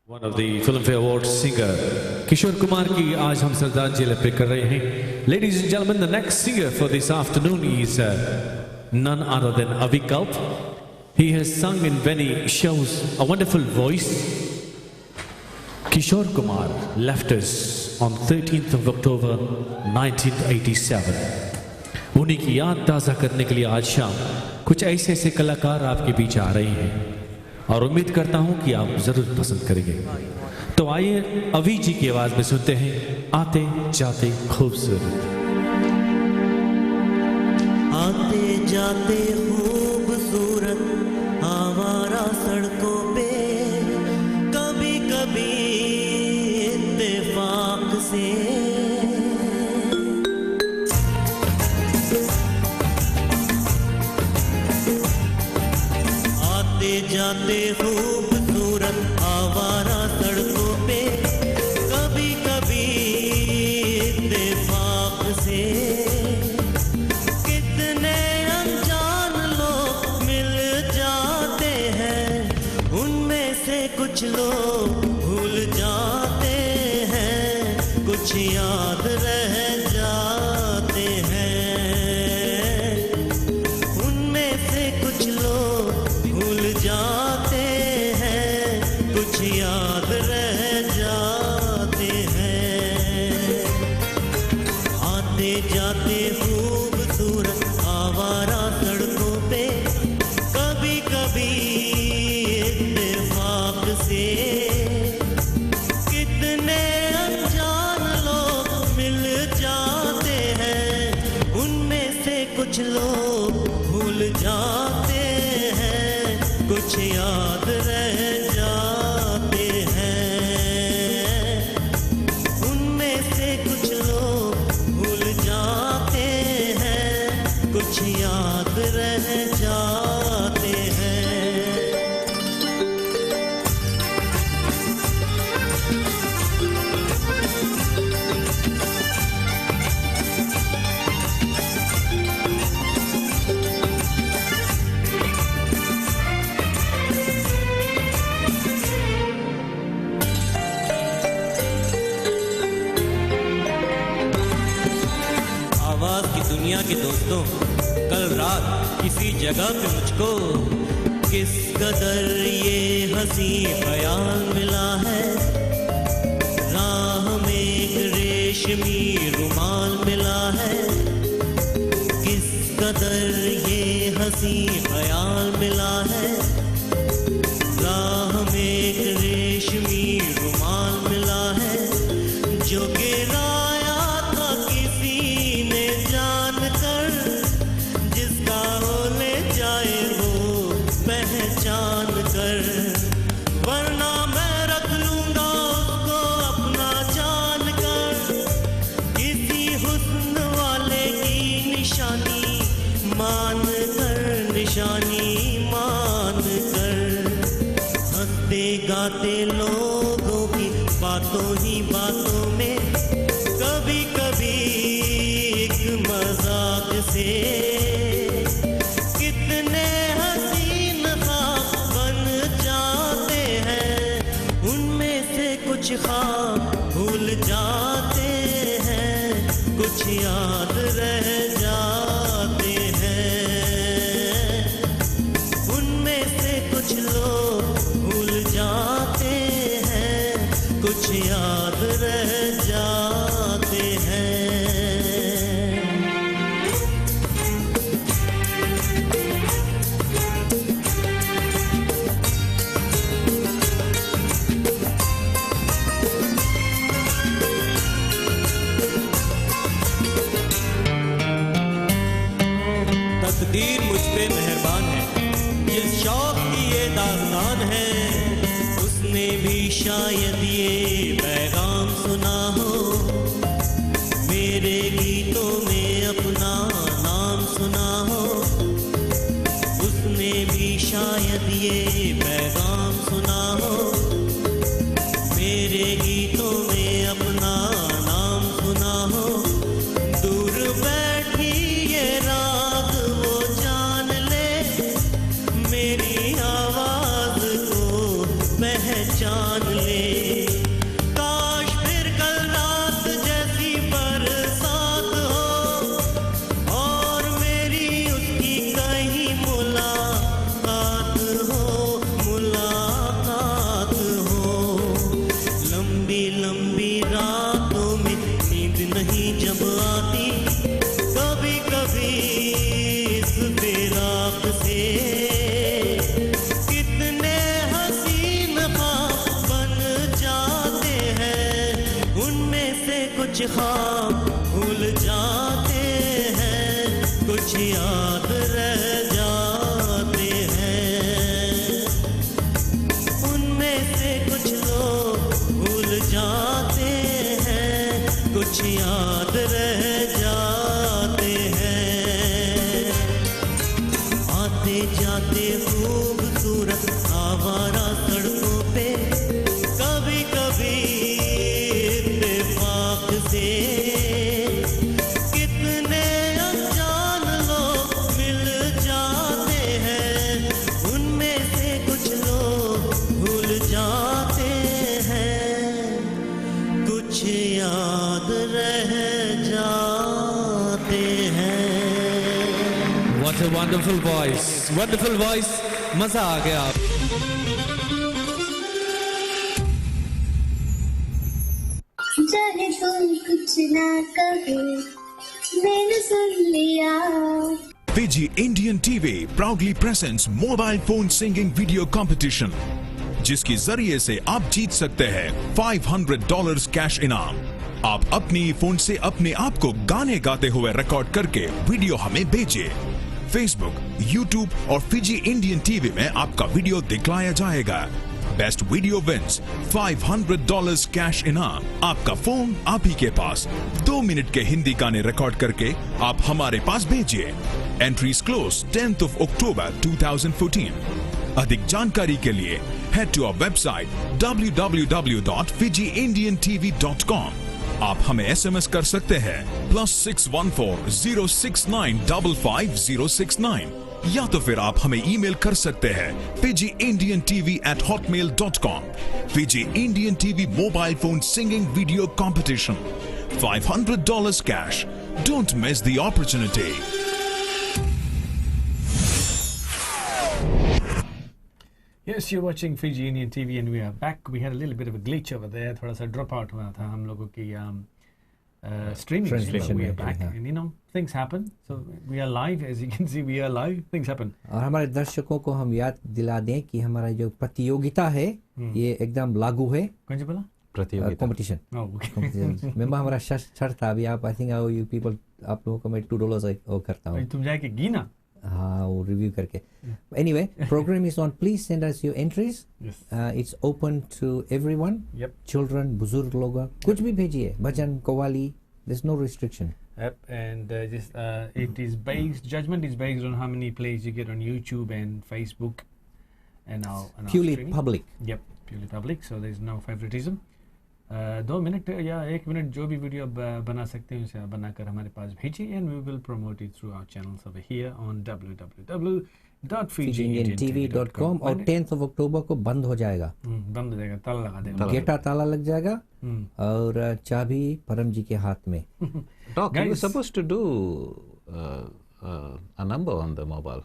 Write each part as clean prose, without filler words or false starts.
One of the Filmfare award singer Kishore Kumar की आज हम श्रद्धांजलि अर्पित कर रहे हैं। Ladies and gentleman, the next singer for this afternoon is none other than Avikalp. He has sung in many shows, a wonderful voice. Kishore Kumar left us on 13th of October 1987. उन्हीं की याद ताज़ा करने के लिए आज शाम कुछ ऐसे ऐसे कलाकार आपके बीच आ रहे हैं और उम्मीद करता हूं कि आप जरूर पसंद करेंगे। तो आइए अवी जी की आवाज में सुनते हैं आते जाते खूबसूरत। आते जाते खूबसूरत आवारा सड़कों पे कभी कभी इत्तेफाक से आते जाते खूबसूरत आवारा सड़कों पे कभी कभी इत्तेफाक से कितने अनजान लोग मिल जाते हैं, उनमें से कुछ लोग भूल जाते हैं, कुछ याद रह जाते हैं, उनमें से कुछ लोग भूल जाते हैं, कुछ याद रह जाते हैं। आते जाते खूबसूरत आवारा सड़कों पे कभी कभी इत्तेफाक से कितने अनजान लोग मिल जाते हैं, उनमें से कुछ लोग भूल जाते हैं, कुछ याद रह जाते हैं, उनमें से कुछ लोग भूल जाते हैं, कुछ याद रह जाते हैं। आवाज की दुनिया के दोस्तों, कल रात किसी जगह पे मुझको किस कदर ये हंसी ख्याल मिला है, राह में एक रेशमी रुमाल मिला है, किस कदर ये हंसी ख्याल मिला है, राह में एक रेशमी रुमाल मिला है, जो गिराया था किसी ने जान कर, जिसका हो ले जाए वो पहचान कर, वरना मैं रख लूंगा उसको अपना जान कर, किसी हुस्न वाले की निशानी मान कर, निशानी मान कर, हंसते गाते लोगों की बातों ही बातों में कभी कभी एक मजाक से कितने हसीन ख्वाब बन जाते हैं, उनमें से कुछ ख्वाब भूल जाते हैं, कुछ याद रह जाते हैं, उनमें से कुछ लोग भूल जाते हैं, कुछ याद रह जाते हैं। तकदीर मुझ पे मेहरबान है, जिस शौक की ये दास्तान है, उसने भी शायद ये पैगाम सुना हो, मेरे गीतों में अपना नाम सुना हो, उसने भी शायद ये पैगाम सुना हो, मेरे गीतों में अपना नाम सुना हो, दूर बैठी ये राग वो जान ले, मेरी आवाज को पहचान ले, ख्वाब भूल जाते हैं, कुछ याद रह जाते हैं। उनमें से कुछ लोग भूल जाते हैं, कुछ याद रह जाते हैं। आते जाते खूबसूरत आवारा सड़कों पे कभी कभी इत्तेफाक से कितने अनजान लोग मिल जाते हैं। उनमें से कुछ लोग भूल जाते हैं, कुछ याद रह जाते हैं। What a wonderful voice, wonderful voice. मजा आ गया। चाहे तुम कुछ ना कहो, मैंने सुन लिया। Fiji Indian TV proudly presents mobile phone singing video competition, जिसके जरिए से आप जीत सकते हैं $500 कैश इनाम। आप अपनी फोन से अपने आप को गाने गाते हुए रिकॉर्ड करके वीडियो हमें भेजिए। फेसबुक, यूट्यूब और फिजी इंडियन टीवी में आपका वीडियो दिखलाया जाएगा। बेस्ट वीडियो विंस $500 कैश इनाम। आपका फोन आप ही के पास। 2 मिनट के हिंदी गाने रिकॉर्ड करके आप हमारे पास भेजिए। Entries close 10th of October 2014। अधिक जानकारी के लिए head to our website www.fijiindiantv.com। आप हमें SMS कर सकते हैं +614 069 55069, या तो फिर आप हमें ईमेल कर सकते हैं fijiindiantv@hotmail.com। Fiji Indian TV mobile phone singing video competition, $500 cash. Don't miss the opportunity. Yes, you're watching Fiji Indian TV and we are back. We had a little bit of a glitch over there. थोड़ा सा drop out हुआ था हम लोगों की streaming. Translation We are में, back, हाँ. and you know things happen. So we are live, as you can see, we are live. Things happen. और हमारे दर्शकों को हम याद दिला दें कि हमारा जो प्रतियोगिता है ये एकदम लागू है। कौन सी बोला? Competition Oh, okay. मेंबर हमारा शर्त था अभी। आप आई थिंक यू पीपल आप लोगों को मैं $2 वो करता हूँ। तुम जाके गिना। हाँ, वो रिव्यू करके। Anyway, program is on. Please send us your entries. Yes. It's open to everyone. Yep. Children, बुजुर्ग लोग, कुछ भी भेजिए। भजन, qawwali, there's no restriction. Yep, and it is based. Judgment is based on how many plays you get on YouTube and Facebook, and our Purely streaming. public. Yep, purely public. So there's no favoritism. 2 minute या 1 minute जो भी video बना सकते हैं उसे बनाकर हमारे पास भेजिए and we will promote it through our channels over here on www.fijiindiantv.com और 10th of October को बंद हो जाएगा। बंद हो जाएगा, ताला लगा देगा। गेटा ताला लग जाएगा और चाबी परम जी के हाथ में। Doc, you were Guys. supposed to do a number on the mobile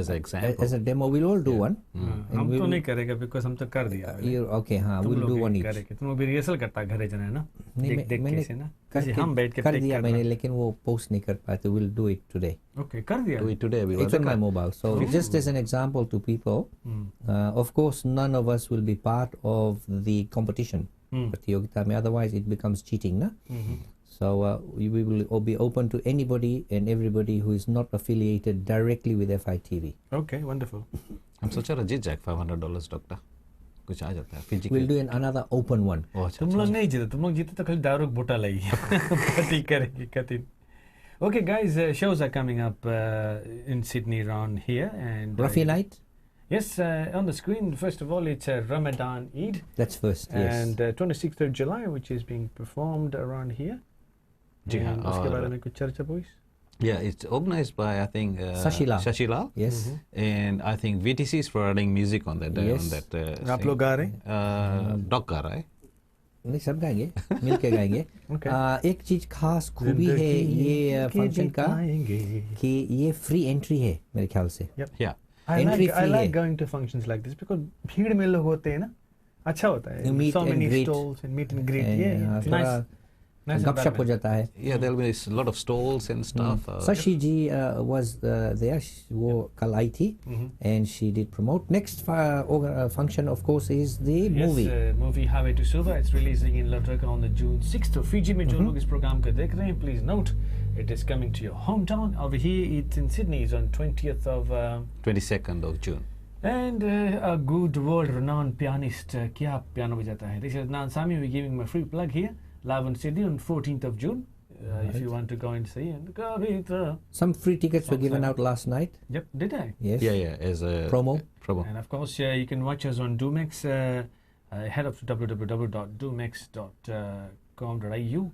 as an example. As a demo, we'll all do one. हम तो नहीं करेगा बिकॉज हम तो कर दिया। Okay, हाँ, we'll do one each. तुम लोग भी रिहर्सल करता घरे जाना है ना, नहीं, देख मैंने कैसे ना, जैसे हम बैठ के कर take दिया करना। मैंने, लेकिन वो पोस्ट नहीं कर पाए तो we'll do it today. Okay कर दिया। Do it today. We It's on my mobile. So just as an example to people, of course none of us will be part of the competition. प्रतियोगिता में, otherwise it becomes cheating, ना? So we will be open to anybody and everybody who is not affiliated directly with FITV. Okay wonderful. हम सोचा रहा जीत जाए $500 doctor, कुछ आ जाता है physical. We'll do another open one. तुम लोग नहीं जीते, तुम लोग जीते तो खाली दारू का बोतल आई पार्टी करेगी कतिन। Okay guys, shows are coming up in Sydney around here and Rafi night? Yes, on the screen first of all it's Ramadan Eid That's first, yes. and 26th of July which is being performed around here. जी हाँ, And उसके और- बारे में कुछ चर्चा boys? Yeah, it's organized by I think Shashi Lal. Yes. And I think VTC is providing music on that. Yes. On that. आप लोग गा रहे हैं? Doc गा रहा है। नहीं, सब गाएंगे, मिल के गाएंगे। Okay. एक चीज खास खूबी है ये फंक्शन का कि ये फ्री एंट्री है मेरे ख्याल से। Yeah. I Entry like free है। going to functions like this because भीड़ में लोग होते हैं ना, अच्छा होता है। You meet So and many greet. stalls and meet and greet. And, Yeah, it's थोड़ा nice. Nice गपशप हो environment. जाता है. Yeah, there'll be a lot of stalls and stuff. Sashi ji was there. वो कल आई थी, and she did promote. Next function, of course, is the movie. Yes, movie Highway to Suva. It's releasing in Lautreka on the June 6th. तो Fiji में जो लोग इस programme को देख रहे हैं, please note it is coming to your hometown. Over here, it's in Sydney. It's on 20th of 22nd of June. and a good world-renowned pianist. क्या piano बजाता है? This is Nan Sami. We're giving my free plug here. Live on Sydney on 14th of June. If you want to go and see and Kavita. Some free tickets were given out last night. Yep, did I? Yes. Yeah, as a Promo. And of course, you can watch us on Doomex. Head up to www.doomex.com.au.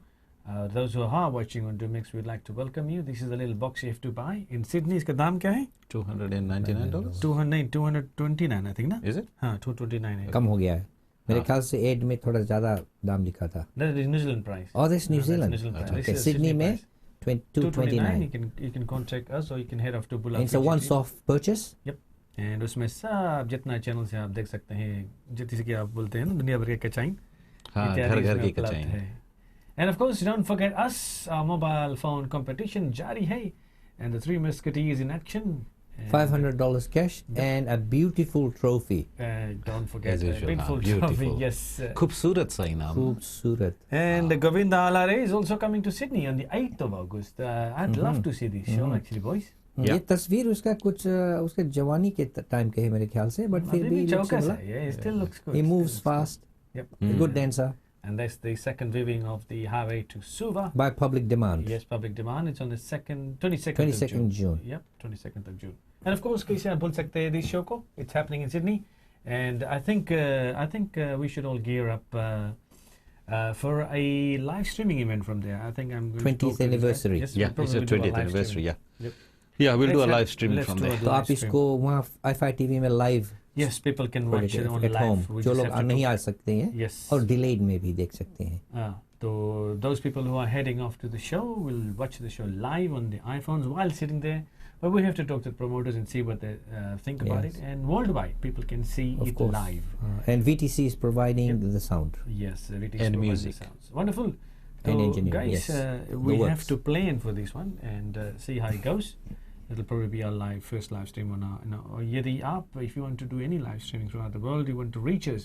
Those who are watching on Doomex, we'd like to welcome you. This is a little box you have to buy. In Sydney, इसका दाम क्या है? $299. 229, I think, ना? Is it? हाँ, 229 है. कम हो गया है. मेरे ख्याल से एड में थोड़ा ज़्यादा दाम लिखा था. That is New Zealand price. Oh, that's New Zealand. New Zealand price. This Okay, is Sydney में price. 229. You can contact us or you can head off to Bulla. And it's a once-off purchase. Yep. And उसमें सब जितना channel से आप देख सकते हैं, जिसे कि आप बोलते हैं ना दुनिया भर के कचाइन. हाँ, घर-घर की कचाइन. And of course, don't forget us. Our mobile phone competition jari hai, and the Three Musketeers in action. And $500 cash and a beautiful trophy. Don't forget As the usual, beautiful beautiful. trophy. Yes. खूबसूरत सा इनाम. खूबसूरत. And Govinda Alare is also coming to Sydney on the 8th of August. I'd love to see this show actually, boys. ये तस्वीर उसका कुछ उसके जवानी के टाइम के है मेरे ख्याल से, but फिर भी looks चौकस similar. है. Yeah, he still looks good. He Still moves looks fast. Yep. A good dancer. And that's the second viewing of the Highway to Suva. By public demand. Yes, public demand. It's on the 22nd 22nd of June. Yep, 22nd of June. And of course, कैसे आप बोल सकते हैं this show को? It's happening in Sydney, and I think we should all gear up for a live streaming event from there. I think I'm going 20th to talk to this guy. anniversary. Yes, Yeah, we'll it's a probably do 20th live anniversary. streaming. Yeah. Yep. Yeah, we'll do a Let's live streaming let's from do there. a तो आप live stream. इसको वहाँ iFi TV में live Yes, people can watch it on at live. home. We जो just लोग have to नहीं talk. आ सकते हैं Yes. और delayed में भी देख सकते हैं. So those people who are heading off to the show will watch the show live on the iPhones while sitting there. But we have to talk to the promoters and see what they think about Yes. it. And worldwide, people can see Of it course. live. And VTC is providing the sound. Yes, it is And providing music. the sounds. Wonderful. And So, engineering, guys, yes. we The have works. to plan for this one and see how it goes. It'll probably be our first live stream on our Yeti app. If you want to do any live streaming throughout the world, you want to reach us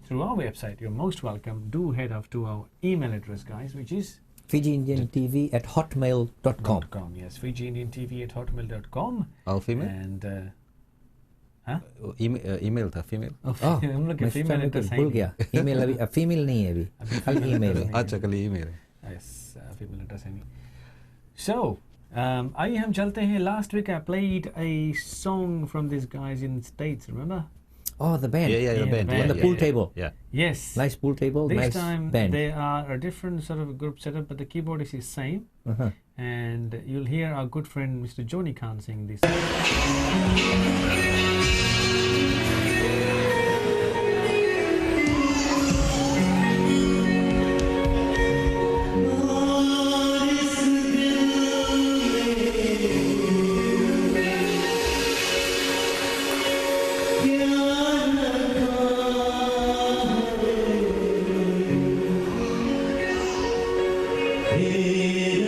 through our website, you're most welcome. Do head off to our email address, guys, which is FijiIndianTV@hotmail.com. Yes, FijiIndianTV@hotmail.com. All female? And email था female. हम लोग के मैं female address है भूल नहीं. गया. email अभी फीमेल नहीं है अभी. खाली email है. अच्छा कल email है. Yes, female address है नहीं. So, आइए हम चलते हैं. Last week I played a song from these guys in the States, remember? Oh, the band. Yeah, the Yeah, band. the band. On the pool table. Yeah. Yes. Nice pool table, This nice time band. they are a different sort of group setup, but the keyboardist is same. Uh-huh. And you'll hear our good friend Mr. Johnny Khan sing this. Hey,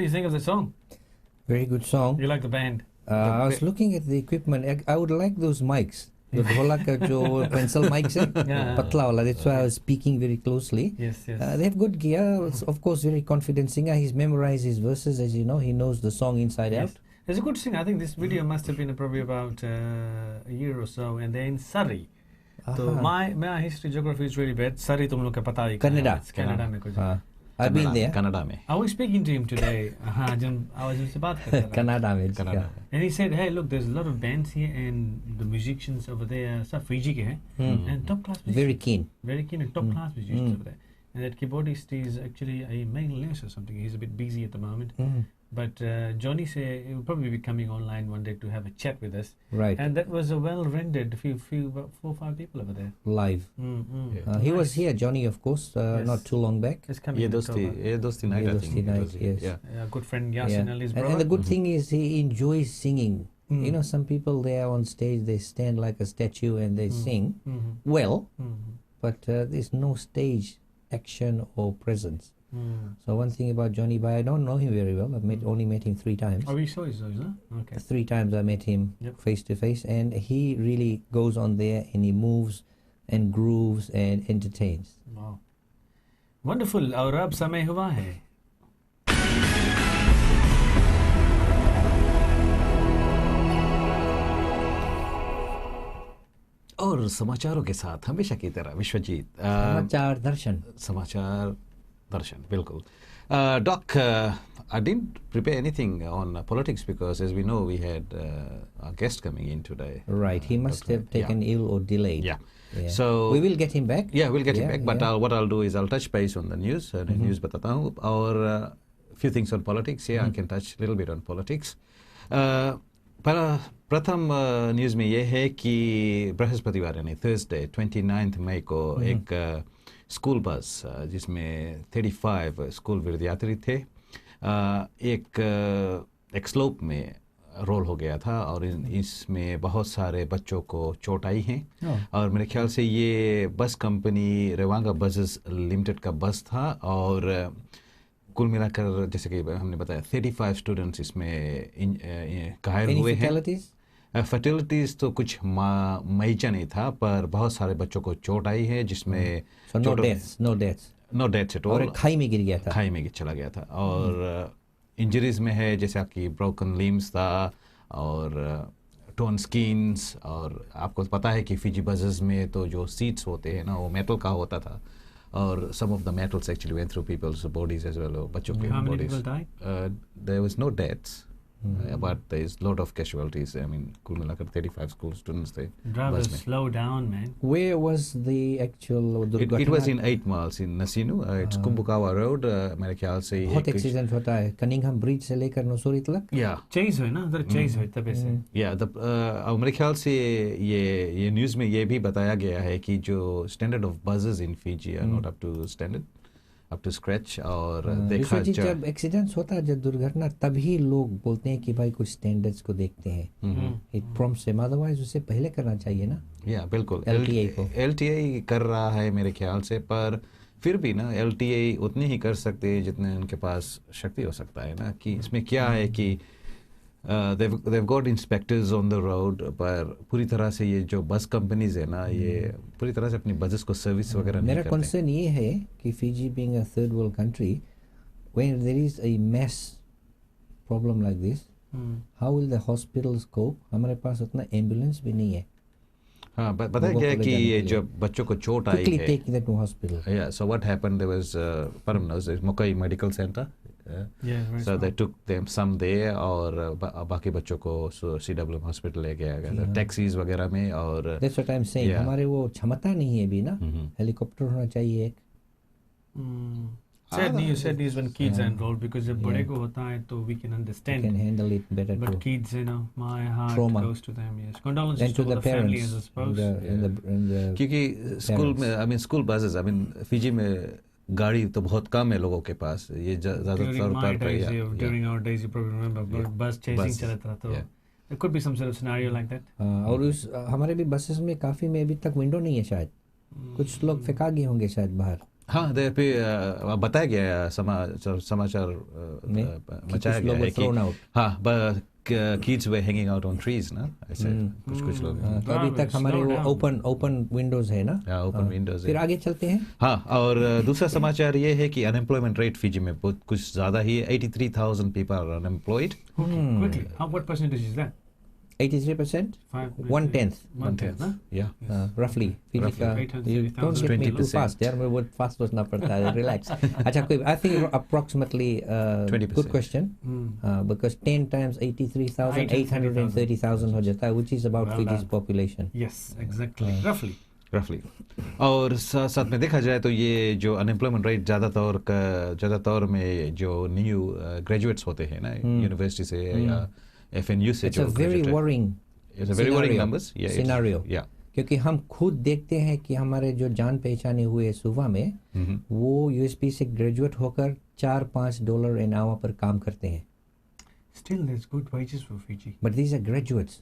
you think of the song? Very good song. You like the band? I was looking at the equipment. I would like those mics. The dholak ka jo pencil mics hai, Yeah. patla wala. That's why I was speaking very closely. Yes, yes. They have good gear. It's, of course, very confident singer. He's memorized his verses, as you know. He knows the song inside Yes. out. It's a good thing. I think this video must have been probably about a year or so, and they're in Surrey. So my history geography is really bad. Surrey तुम लोग का पता ही कहाँ है? Canada. It's Canada में कुछ. I've been there. Canada में I was speaking to him today. हाँ, जब I was उनसे बात कर रहा था. Canada में. कनाडा में And he said, hey, look, there's a lot of bands here, and the musicians over there, सब Fiji के हैं, and top class musicians. Very keen. Very keen and top class musicians over there. And that keyboardist is actually a male nurse or something. He's a bit busy at the moment. But Johnny said he will probably be coming online one day to have a chat with us. Right. And that was a well rendered about 4 or 5 people over there. Live. He was here, Johnny, of course, not too long back. It's coming. ये दोस्ती night Ye I Dosti think Night, yes. yeah Good friend Yasin Ali's brother. And the good thing is he enjoys singing. You know, some people they are on stage, they stand like a statue and they sing well, but there's no stage action or presence. So one thing about Johnny, but I don't know him very well. I've only met him 3 times. Oh, we saw his voice, huh? Okay. 3 times I met him Yep. face to face, and he really goes on there and he moves and grooves and entertains. Wow. Wonderful. और अब समय हुआ है. और समाचारों के साथ हमेशा की तरह विश्वजीत समाचार दर्शन. समाचार दर्शन बिल्कुल Doc, I didn't prepare anything on politics because as we know we had a guest coming in today. Right, he must Dr. have taken ill or delayed. Yeah. Yeah. So we will get him back. Yeah, we'll get him back. But yeah. what I'll do is I'll touch base on the news. News बताता हूँ और few things on politics. Yeah, I can touch a little bit on politics. प्रथम news में ये है कि बृहस्पतिवार यानी थर्सडे 29 मई को एक स्कूल बस जिसमें 35 स्कूल विद्यार्थी थे एक स्लोप में रोल हो गया था और इसमें बहुत सारे बच्चों को चोट आई है और मेरे ख्याल से ये बस कंपनी रेवांगा बसेस लिमिटेड का बस था और कुल मिलाकर जैसे कि हमने बताया 35 स्टूडेंट्स इसमें घायल हुए हैं. फर्टिलिटीज तो कुछ मैचा नहीं था पर बहुत सारे बच्चों को चोट आई है जिसमें no deaths at all. और खाई में गिर गया था. खाई में चला गया था और इंजरीज में है जैसे आपकी ब्रोकन लिम्स था और टोन स्किन्स और आपको पता है कि फिजी बसेस में तो जो सीट्स होते हैं ना वो मेटल का होता था और some of the metals actually went through people's bodies as well. बच्चों के How many bodies. people died? There was no deaths. But there is lot of casualties. I mean, कुल मिलाकर 35 school students थे Driver, बस में. slow down, man. Where was the actual It was in 8 miles in Nasinu. It's Kumbukawa Road. मेरे ख्याल से बहुत accident होता है कनिंघम ब्रिज से लेकर नसूरी तक. Yeah. Chase हुई ना, उधर chase हुई तब ऐसे. Yeah. और मेरे ख्याल से ये न्यूज़ में ये भी बताया गया है कि जो standard of buses in Fiji are not up to standard. up to scratch और देखा जब एक्सीडेंट्स होता है जब दुर्घटना तभी लोग बोलते हैं कि भाई कुछ स्टैंडर्ड्स को देखते हैं. इट प्रॉम्प्ट्स हिम अदरवाइज उसे पहले करना चाहिए ना. या बिल्कुल LTA को LTA कर रहा है मेरे ख्याल से पर फिर भी ना LTA उतनी ही कर सकते हैं जितने उनके पास शक्ति हो सकता है ना कि इसमें क्या है कि they've got inspectors on the road पर पूरी तरह से ये जो बस कंपनीज है ना ये पूरी तरह से अपनी बसेस को सर्विस वगैरह नहीं मेरा करते. कंसर्न ये है कि Fiji being a third world country when there is a mass problem like this how will the hospitals cope? हमारे पास उतना एम्बुलेंस भी नहीं है. हाँ बताया गया कि ये जो बच्चों को चोट आई quickly है take them to hospital. Yeah, so what happened there was Param knows Mokai Medical Center. Yeah, very So smart. they took them some there और बाकी बच्चों को CWM हॉस्पिटल ले गया गया टैक्सीज वगैरह में और That's what I'm saying. Yeah. हमारे वो क्षमता नहीं है भी ना. हेलीकॉप्टर होना चाहिए एक. Sad news when kids are involved because जब बड़े को होता है तो we can understand. Can handle it better But too. kids, you know, my heart Trauma. goes to them. Yes, condolences And to the all the family, parents. I suppose. And the क्योंकि school में school buses Fiji में गाड़ी तो बहुत कम है लोगों के पास ये ज़्यादातर During my पर days, during our days, you probably remember, bus chasing Bus. चलता था तो Yeah. there could be some sort of scenario like that. और उस हमारे भी बसेस में काफी में अभी तक विंडो नहीं है शायद. कुछ लोग फेंका गए होंगे शायद बाहर. हाँ, पे बताया गया है, समाचार मचाया गया है कि हाँ, kids were hanging out on trees ना, ऐसे कुछ लोग। तो अभी तक हमारे वो ओपन विंडोज है ना। ओपन विंडोज फिर आगे चलते हैं। हाँ, और दूसरा समाचार ये है कि अनएम्प्लॉयमेंट रेट फिजी में बहुत कुछ ज़्यादा ही है। 83,000 people are unemployed. Quickly, what percentage is that? 83%, 1/10, 1/10, huh? Yeah. roughly. Fiji का, you don't get me too 20%. fast यार, मैं बहुत fast सोचना पड़ता है, relax. अच्छा, कोई, I think approximately 20%. good question, because 10 times 83,000, 830,000 हो जाता है, which is about Well Fiji's done. population. Yes, exactly. Roughly. और साथ में देखा जाए तो ये जो अनएम्प्लॉयमेंट रेट ज़्यादातर में जो न्यू ग्रेजुएट्स होते हैं ना, यूनिवर्सिटी से या FNU से, It's जो a very worrying It's a very worrying numbers. Yeah, scenario. Yeah. क्योंकि हम खुद देखते हैं कि हमारे जो जान पहचाने हुए सुबह में वो यूएसपी से ग्रेजुएट होकर $4-5 an hour पर काम करते हैं। Still, there's good wages for Fiji. But these are graduates.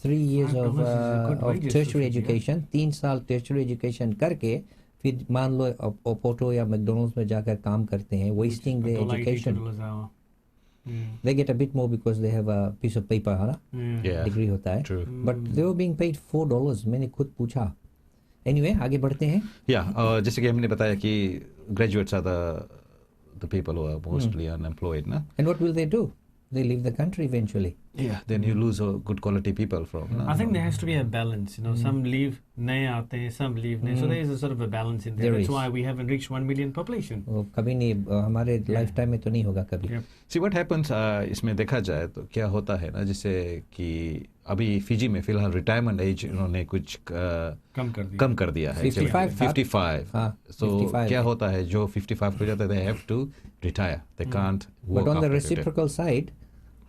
3 years $5 of is a good wages for tertiary Fiji, education, 3 साल tertiary education करके फिर मान लो ओपोटो या मैकडोनल्ड्स में जाकर काम करते हैं, wasting their education. $82 an hour. They get a bit more because they have a piece of paper, है ना? Yeah. डिग्री होता है। True. But they were being paid $4. मैंने खुद पूछा। Anyway, आगे बढ़ते हैं। Yeah, जैसे कि हमने बताया कि graduates are the people who are mostly unemployed ना। And what will they do? They leave the country eventually. Yeah, then you lose good quality people from ना। I think there has to be a balance, you know, some leave, नए आते हैं, some leave नहीं, so there is a sort of a balance in there. There That's is. why we haven't reached 1 million population. वो कभी नहीं, हमारे life time में तो नहीं होगा कभी। Yep. See what happens, इसमें देखा जाए तो क्या होता है ना, जैसे कि अभी फिजी में फिलहाल रिटायरमेंट एज उन्होंने कुछ कम कर दिया है 55 था। 55। हाँ, So 55 क्या है। होता है, जो 55 हो जाता है, they have to retire, they can't work But on the after reciprocal side,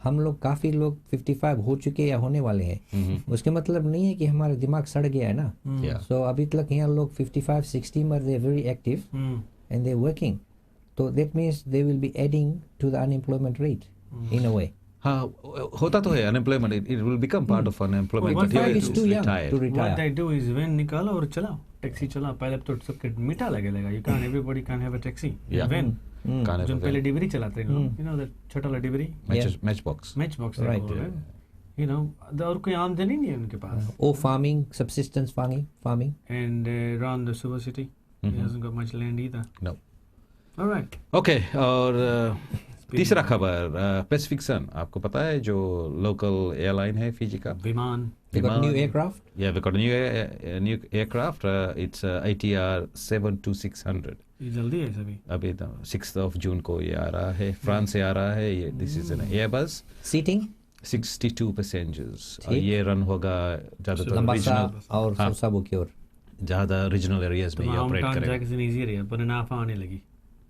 हम लोग काफी लोग 55 हो चुके या होने वाले हैं। उसके मतलब नहीं है कि हमारा दिमाग सड़ गया है ना। Yeah. So अभी तक यहाँ लोग 55-60 में they are very active and they are working. So that means they will be adding to the unemployment rate in a way. हाँ, होता तो है unemployment, it will become part of unemployment, Well, but here 55 it is is too young retired. to What retire. they do is when निकालो और चलाओ, taxi चलाओ। पहले तो सबके मीठा लगेगा, you can't, everybody can't have a taxi. Yeah. When Can't have जो a पहले van. डिबरी चलाते हैं लोग, you know that छोटा वाला डिबरी, Matchbox. matchbox Right. you know, और कोई आमदनी नहीं है उनके पास। Or farming, subsistence farming. And around the Suva city, he hasn't got much land either. No. All right. Okay, और तीसरा खबर, पैसिफिक सन, आपको पता है जो लोकल एयरलाइन है फिजी का? विमान। They got new विमान। aircraft. Yeah, we got a new aircraft. It's ATR 72600. ये जल्दी है सभी। अभी 6th of June को ये आ रहा है, फ्रांस से आ रहा है ये। This is an Airbus, Seating 62 passengers, और ठीक। ये रन होगा ज़्यादातर लंबासा रीजनल, और हाँ, सबो की ओर। ज़्यादा रीजनल एरियाज तो में ये ऑपरेट टाउन करेगा। जाके से इजी रहा, पर नाफा आने लगी।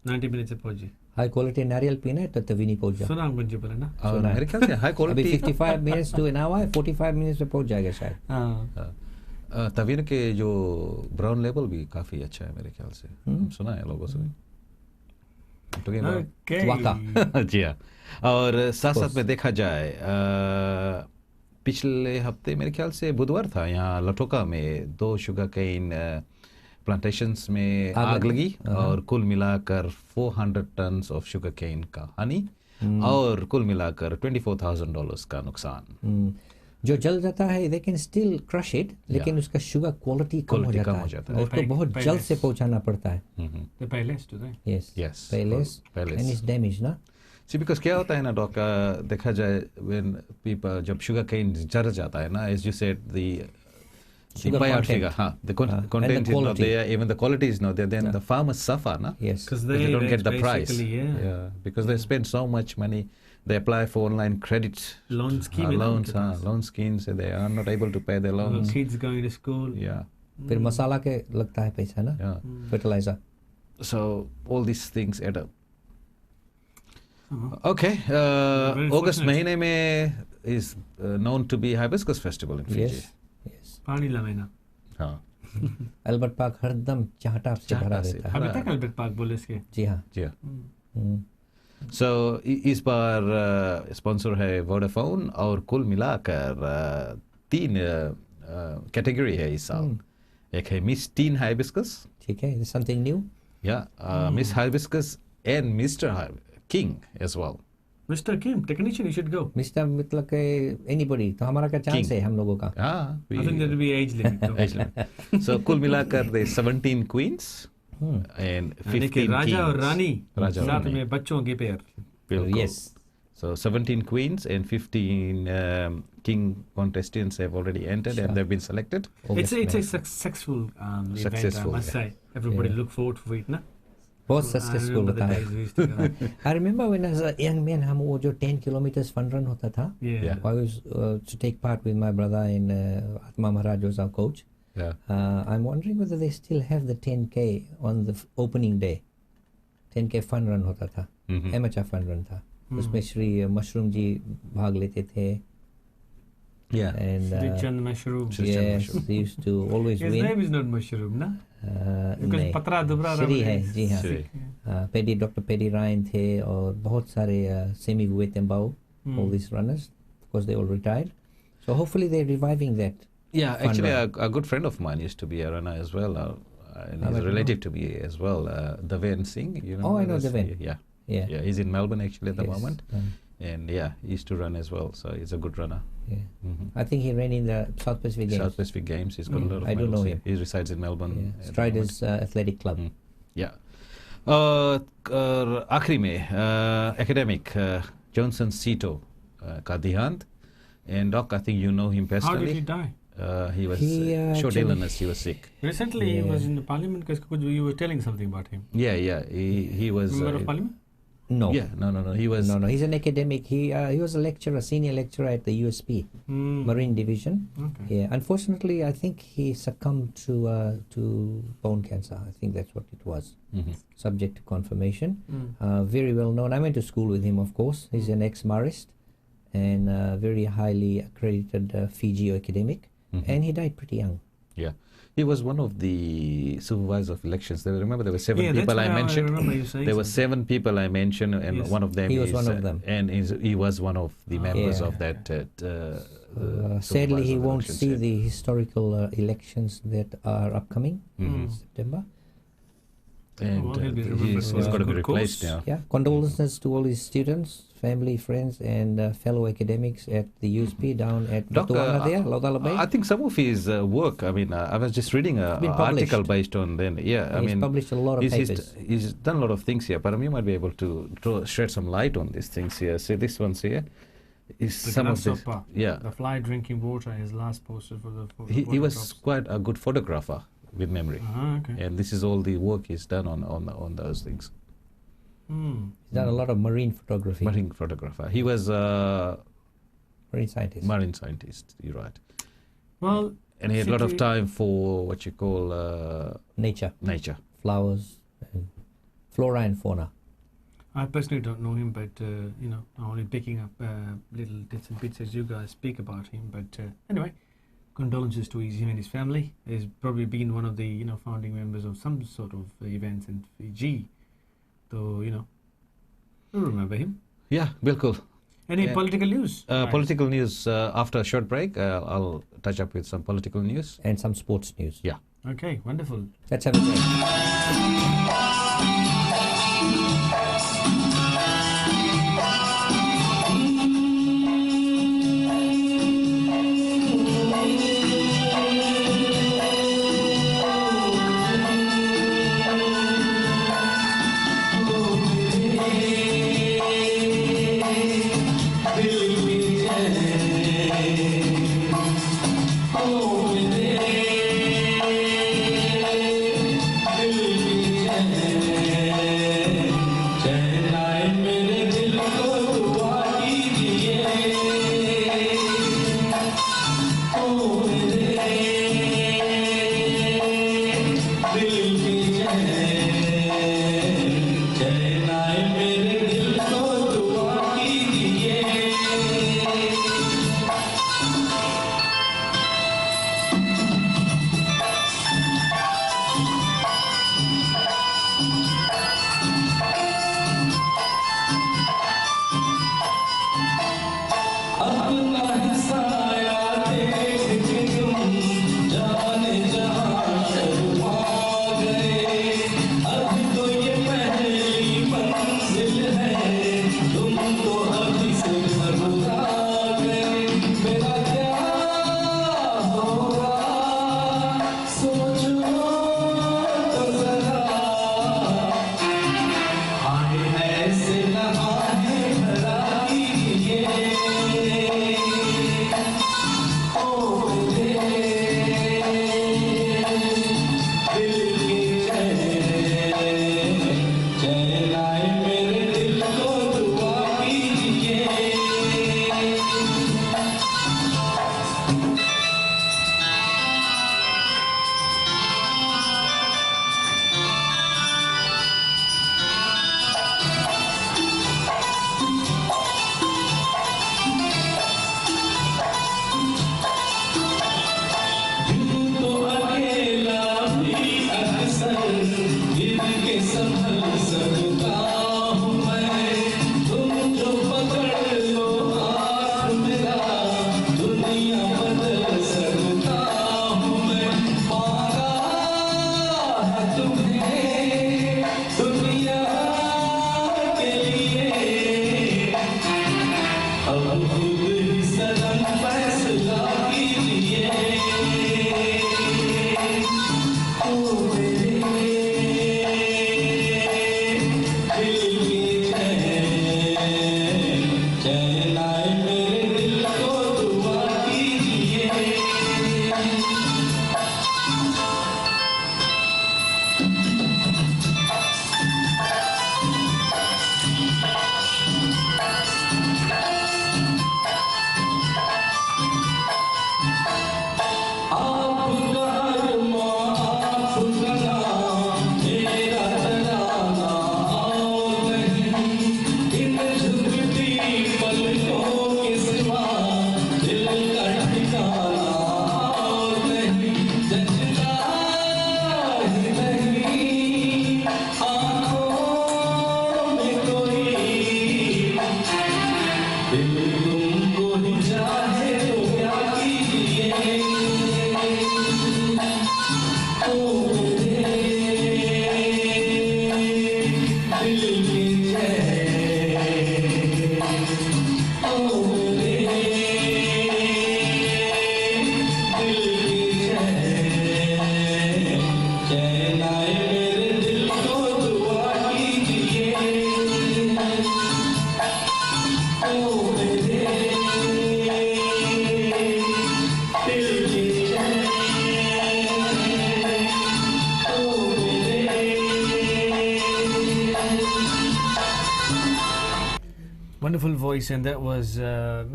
90 मिनट से पहुंची। हाई क्वालिटी नारियल पीना है तो तभी नहीं पहुंच जा। सुना मुझे बोला ना। और सुना है। मेरे ख्याल से हाई अभी quality 55 minutes to an hour, 45 minutes में पहुंच जाएगा शायद। हाँ। तवीन के जो ब्राउन लेवल भी काफ़ी अच्छा है मेरे ख्याल से, सुना है लोगों से। Okay. वाका। जी हाँ, और साथ साथ में देखा जाए पिछले हफ्ते मेरे ख्याल से बुधवार था, यहाँ लटोका में 2 शुगर केन प्लांटेशंस में आग लगी और कुल मिलाकर 400 टन्स ऑफ शुगर केन का हानि और कुल मिलाकर $24,000 का नुकसान। जो जल जाता है they can still crush it, लेकिन उसका शुगर क्वालिटी कम हो जाता है और उसको बहुत जल्द से पहुंचाना पड़ता है। The payless to them. Yes, payless and it's damaged ना। See, because क्या होता है ना डॉक, देखा जाए when people, जब शुगर केन जर जाता है ना, as you said, the buyout figure, हाँ, the content is not there, even the quality is not there, then the farmers suffer ना, Yes. Because they don't get the price. basically, yeah. Because they spend so much money, they apply for online credits, Loan scheme loans, loan schemes, and they are not able to pay their loans. Kids going to school. Yeah, फिर मसाला के लगता है पैसा ना, yeah. Fertiliser. So all these things add up. Okay, Very August fortunate. महीने में is known to be Hibiscus Festival in Fiji. Yes, yes. पानी लवेना। हाँ, अल्बर्ट पार्क हरदम चाहता से भरा चाहता से। रहता है। अभी तक अल्बर्ट पार्क बोले इसके। जी हाँ। जी हाँ। हम्म। So इस बार स्पॉन्सर है वोडाफोन और कुल मिलाकर 3 कैटेगरी है इस साल। एक है मिस टीन हाइबिस्कस, ठीक है, something new. Yeah, Miss Hibiscus and Mr. King as well. Mr. Kim, technician, you should go. Mister मतलब के एनीबॉडी तो हमारा क्या चांस King. है हम लोगों का? Ah, I think there will be age limit. though. Age limit. So कुल मिलाकर the 17 queens and यानी कि 15 राजा और kings. रानी राजा और साथ रानी. में बच्चों के पेयर. बिल्कुल. Yes. So 17 queens and 15 king contestants have already entered and they've been selected. It's a successful event, I Successful, must yeah. say. Everybody Yeah. look forward for it, na? बहुत I successful remember the होता days है. we used to go. I remember when I was a young man, हम वो जो 10 kilometers fun run होता था. Yeah. Yeah. I was to take part with my brother in Atma Maharaj was our coach. Yeah. I'm wondering whether they still have the 10K on the opening day. 10K fun run होता था. Mhm. Amateur fun run था. उसमें Shri mushroom जी भाग लेते थे. Yeah. And Shri Chand Mushroom. Shri Chand yes, Mushroom. they used to always His win. name is not Mushroom, na? Because नहीं, Patra Dubra Shri है जी हाँ. Shri. पेडी डॉक्टर पेडी रायन थे और बहुत सारे सेमी हुए तेम्बाओ all these runners because they all retired. So hopefully they're reviving that. Yeah, Fun actually, run. a good friend of mine used to be a runner as well, and he's but a relative to me as well, Deven Singh. You know? Oh, I know this? Deven. Yeah, Yeah. yeah, he's in Melbourne actually at the Yes. moment, and yeah, he used to run as well, so he's a good runner. Yeah. Mhm. I think he ran in the South Pacific Games. South Pacific Games, he's got a lot of I do medals. know here. him. He resides in Melbourne. Yeah. at the Striders Athletic Club. moment. Yeah. आखिरी में academic Johnson Sito का देहांत, and Doc, I think you know him How did personally. he die? He was He, short actually- illness. He was sick. Recently he Yeah. was in the parliament because you were telling something about him. Yeah. He was. Member of parliament? No. Yeah, no. He was. No. He's an academic. He was a lecturer, senior lecturer at the USP Marine Division. Okay. Yeah. Unfortunately, I think he succumbed to bone cancer. I think that's what it was. Mhm. Subject to confirmation. Very well known. I went to school with him, of course. He's an ex-Marist and very highly accredited Fiji academic. And he died pretty young. Yeah, he was one of the supervisors of elections. Remember, there were seven Yeah, people that's I what mentioned. I remember you saying There were something. 7 people I mentioned, and Yes. one of them He was is, one of them. and he was one of the members Yeah. of that. Sadly, supervisor he of won't elections, see yeah. the historical elections that are upcoming in September. And well, he'll be remembered he's for got to a be good replaced cause. now. Yeah, condolences to all his students, family, friends, and fellow academics at the USP down at Doc, Batuana there, Laudala Bay. I think some of his work. I mean, I was just reading an been published. article based on then. Yeah, I He's mean, published a lot of papers. he's done a lot of things here, but you might be able to shed some light on these things here. See, this one's here is The some of glass this. of Yeah, the fly drinking water, his last poster for the he was photographs. quite a good photographer with memory, Okay. and this is all the work he's done on those things. He's done a lot of marine photography, Marine photographer. He was a marine scientist. marine scientist. You're right, Well, and he had a lot of City- time for what you call Nature, nature. flowers, and flora and fauna. I personally don't know him, but I'm only picking up little bits and bits as you guys speak about him. But anyway, condolences to him and his family. He's probably been one of the founding members of some sort of events in Fiji. So you'll remember him. Yeah, bilkul. Any Yeah. political news? Right. Political news after a short break. I'll touch up with some political news. And some sports news. Yeah. Okay, wonderful. Let's have a break. जाने जहां शर्मा गए अब तो voice, and that was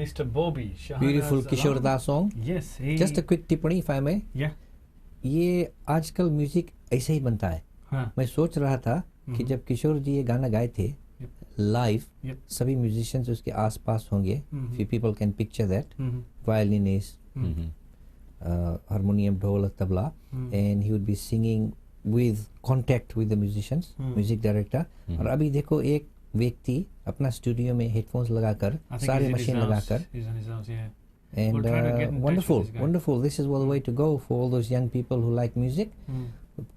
Mr. Bobby. Beautiful Shahanaaz Kishore Alam. Das song. Yes, he. Just a quick टिप्पणी if I may. Yeah. ये आजकल music ऐसे ही बनता है. हाँ. मैं सोच रहा था कि जब किशोर जी ये गाना गाए थे लाइव, Yep. सभी म्यूजिशियंस उसके आसपास होंगे. Few people can picture that. Mhm. Violinist, harmonium, ढोल, tabla, and he would be singing with contact with the musicians, music director. और अभी देखो एक व्यक्ति अपना स्टूडियो में हेडफोन्स लगाकर I think सारे he's in his machine house. लगाकर He's on his house, yeah. and We'll try to get in touch wonderful, with this guy. wonderful. This is the way to go for all those young people who like music.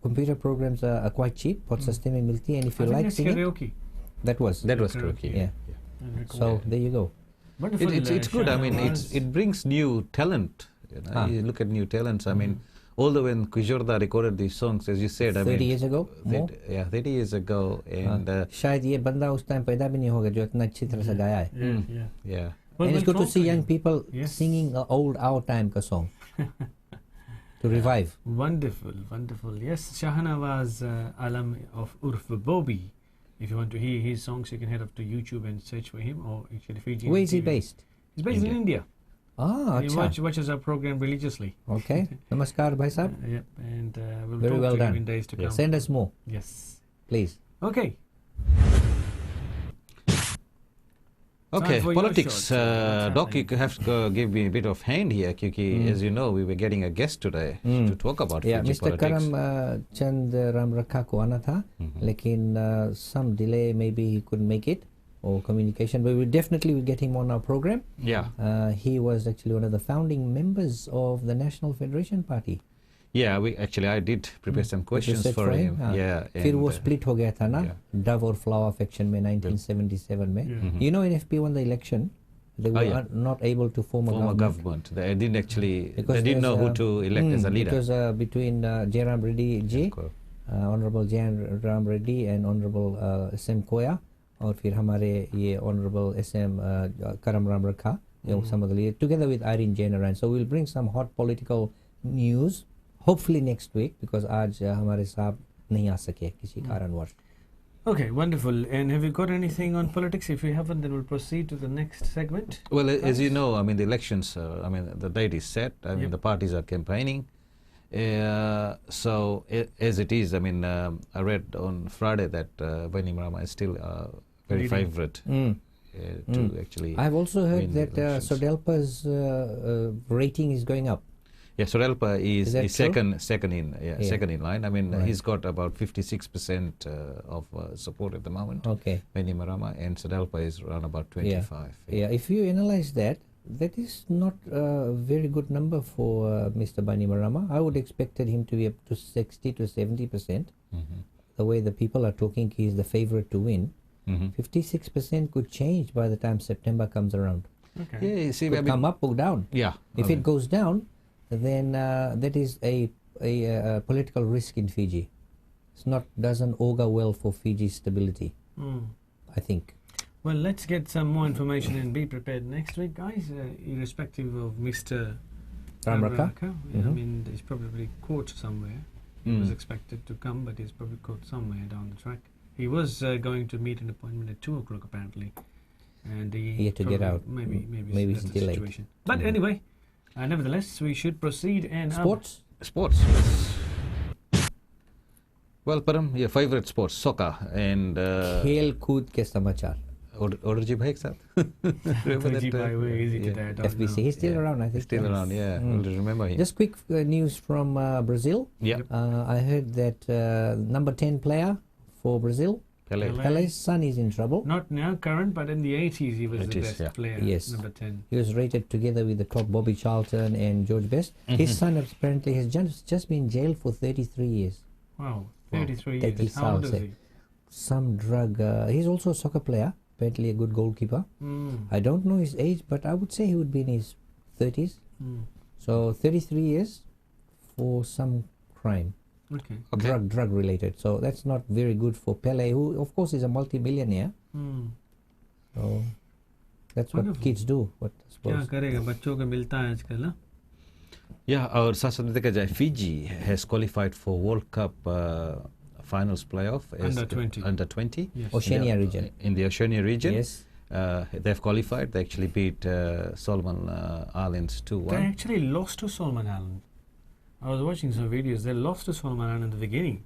Computer programs are quite cheap. बहुत सस्ते में मिलती है. And if I you think like that's singing, karaoke. that was karaoke. yeah. And record. So there you go. Wonderful. It's good. I mean, Shahanaaz. it brings new talent. You know, you look at new talents. I mean, although when Kishore Da recorded these songs, as you said, I 30 mean, years ago, more? yeah, 30 years ago, and शायद ये बंदा उस time पैदा भी नहीं होगा जो इतना अच्छी तरह से गाया है. Yeah, yeah. yeah, Well, And it's we'll good to talk see young him. people Yes. singing old our time ka song to revive. Wonderful, wonderful. Yes, Shahanaaz Alam of Urf Bobby. If you want to hear his songs, you can head up to YouTube and search for him, or actually Fiji. Where is he TV. based? He's based in India. Ah, He अच्छा. watches our program religiously. Okay. Namaskar, bhai sahab. Yep, and we'll Very talk well to him done. in days to come. Send us more, Yes. please. Okay. Okay, for your politics. shots, what's Doc, you happening? have to give me a bit of hand here, because as you know, we were getting a guest today to talk about Yeah, Fiji Mr. politics. Karam Chand Ramrakha को आना था, लेकिन some delay, maybe he couldn't make it, or communication, but we definitely will get him on our program. Yeah, He was actually one of the founding members of the National Federation Party. yeah. I did prepare some questions set for him. हाँ. Yeah, फिर and, वो split हो गया था ना, yeah. Dove और Flower faction में 1977 में. You know, NFP won the election. They were yeah. not able to form a former government. They didn't actually. Because They didn't know there's, who to elect as a leader. Because between Jairam Reddy ji, Honorable Jairam Reddy and Honorable SM Koya, और फिर हमारे ये Honorable SM Karam Ramrakha, some of the leaders, together with Irene Jainaran. So we'll bring some hot political news, hopefully next week, because आज हमारे साहब नहीं आ सके किसी कारणवश. Okay, wonderful. And have you got anything on politics? If you haven't, then we'll proceed to the next segment. Well, as you know, I mean, the elections, the date is set. I mean, Yep. the parties are campaigning. So, as it is, I mean, I read on Friday that Bainimarama Rama is still very Leading. favorite to actually. I've also heard win the that elections. Sodelpa's rating is going up. Yeah, Sorelpa Is that is true? second in line. I mean, Right. he's got about 56% of support at the moment. Okay. Bainimarama, and Sodelpa is around about 25. Yeah, if you analyze that, that is not a very good number for Mr. Bainimarama. I would expected him to be up to 60 to 70%. The way the people are talking, he is the favorite to win. 56% could change by the time September comes around. Okay. Yeah, you see, I Could mean, come up or down. yeah. If I it mean, goes down, then that is a political risk in Fiji. It's not doesn't augur well for Fiji's stability, I think. Well, let's get some more information and be prepared next week, guys. Irrespective of Mr. Ramrakha. I mean, he's probably caught somewhere. He was expected to come, but he's probably caught somewhere down the track. He was going to meet an appointment at 2 o'clock apparently, and He had to get probably- out. Maybe it's that's the delayed. situation. But anyway, nevertheless, we should proceed and Sports? sports. Well, Param, your favorite sports, soccer, and खेल कूद के समाचार. Order ji bhai ek sath. Remember that? where is he today? I don't FBC. know. He's still around, I think. Still around, yeah. We'll remember him. Just quick news from Brazil. Yeah. I heard that number 10 player for Brazil, Pele. Pele's son, is in trouble. Not now current, but in the 80s he was the 80s, best yeah. player. Yes. Number 10. He was rated together with the top Bobby Charlton and George Best. His son apparently has just been jailed for 33 years. Wow, 33 That years. is How old is how he? Some drug. He's also a soccer player, apparently a good goalkeeper. I don't know his age, but I would say he would be in his 30s. So 33 years for some crime. Okay. Okay. Drug related. So that's not very good for Pele, who of course is a multi-millionaire. So that's what Wonderful. kids do. What I क्या suppose. करेगा बच्चों को मिलता है आजकल ना Yeah, और साथ साथ में देखा जाए, Fiji has qualified for World Cup finals playoff as Under 20. Under 20. Yes. Oceania Yeah, region. in the Oceania region. Yes. they've qualified. They actually beat Solomon Islands 2-1. They actually lost to Solomon Island. I was watching some videos. They lost to Solomon Island in the beginning,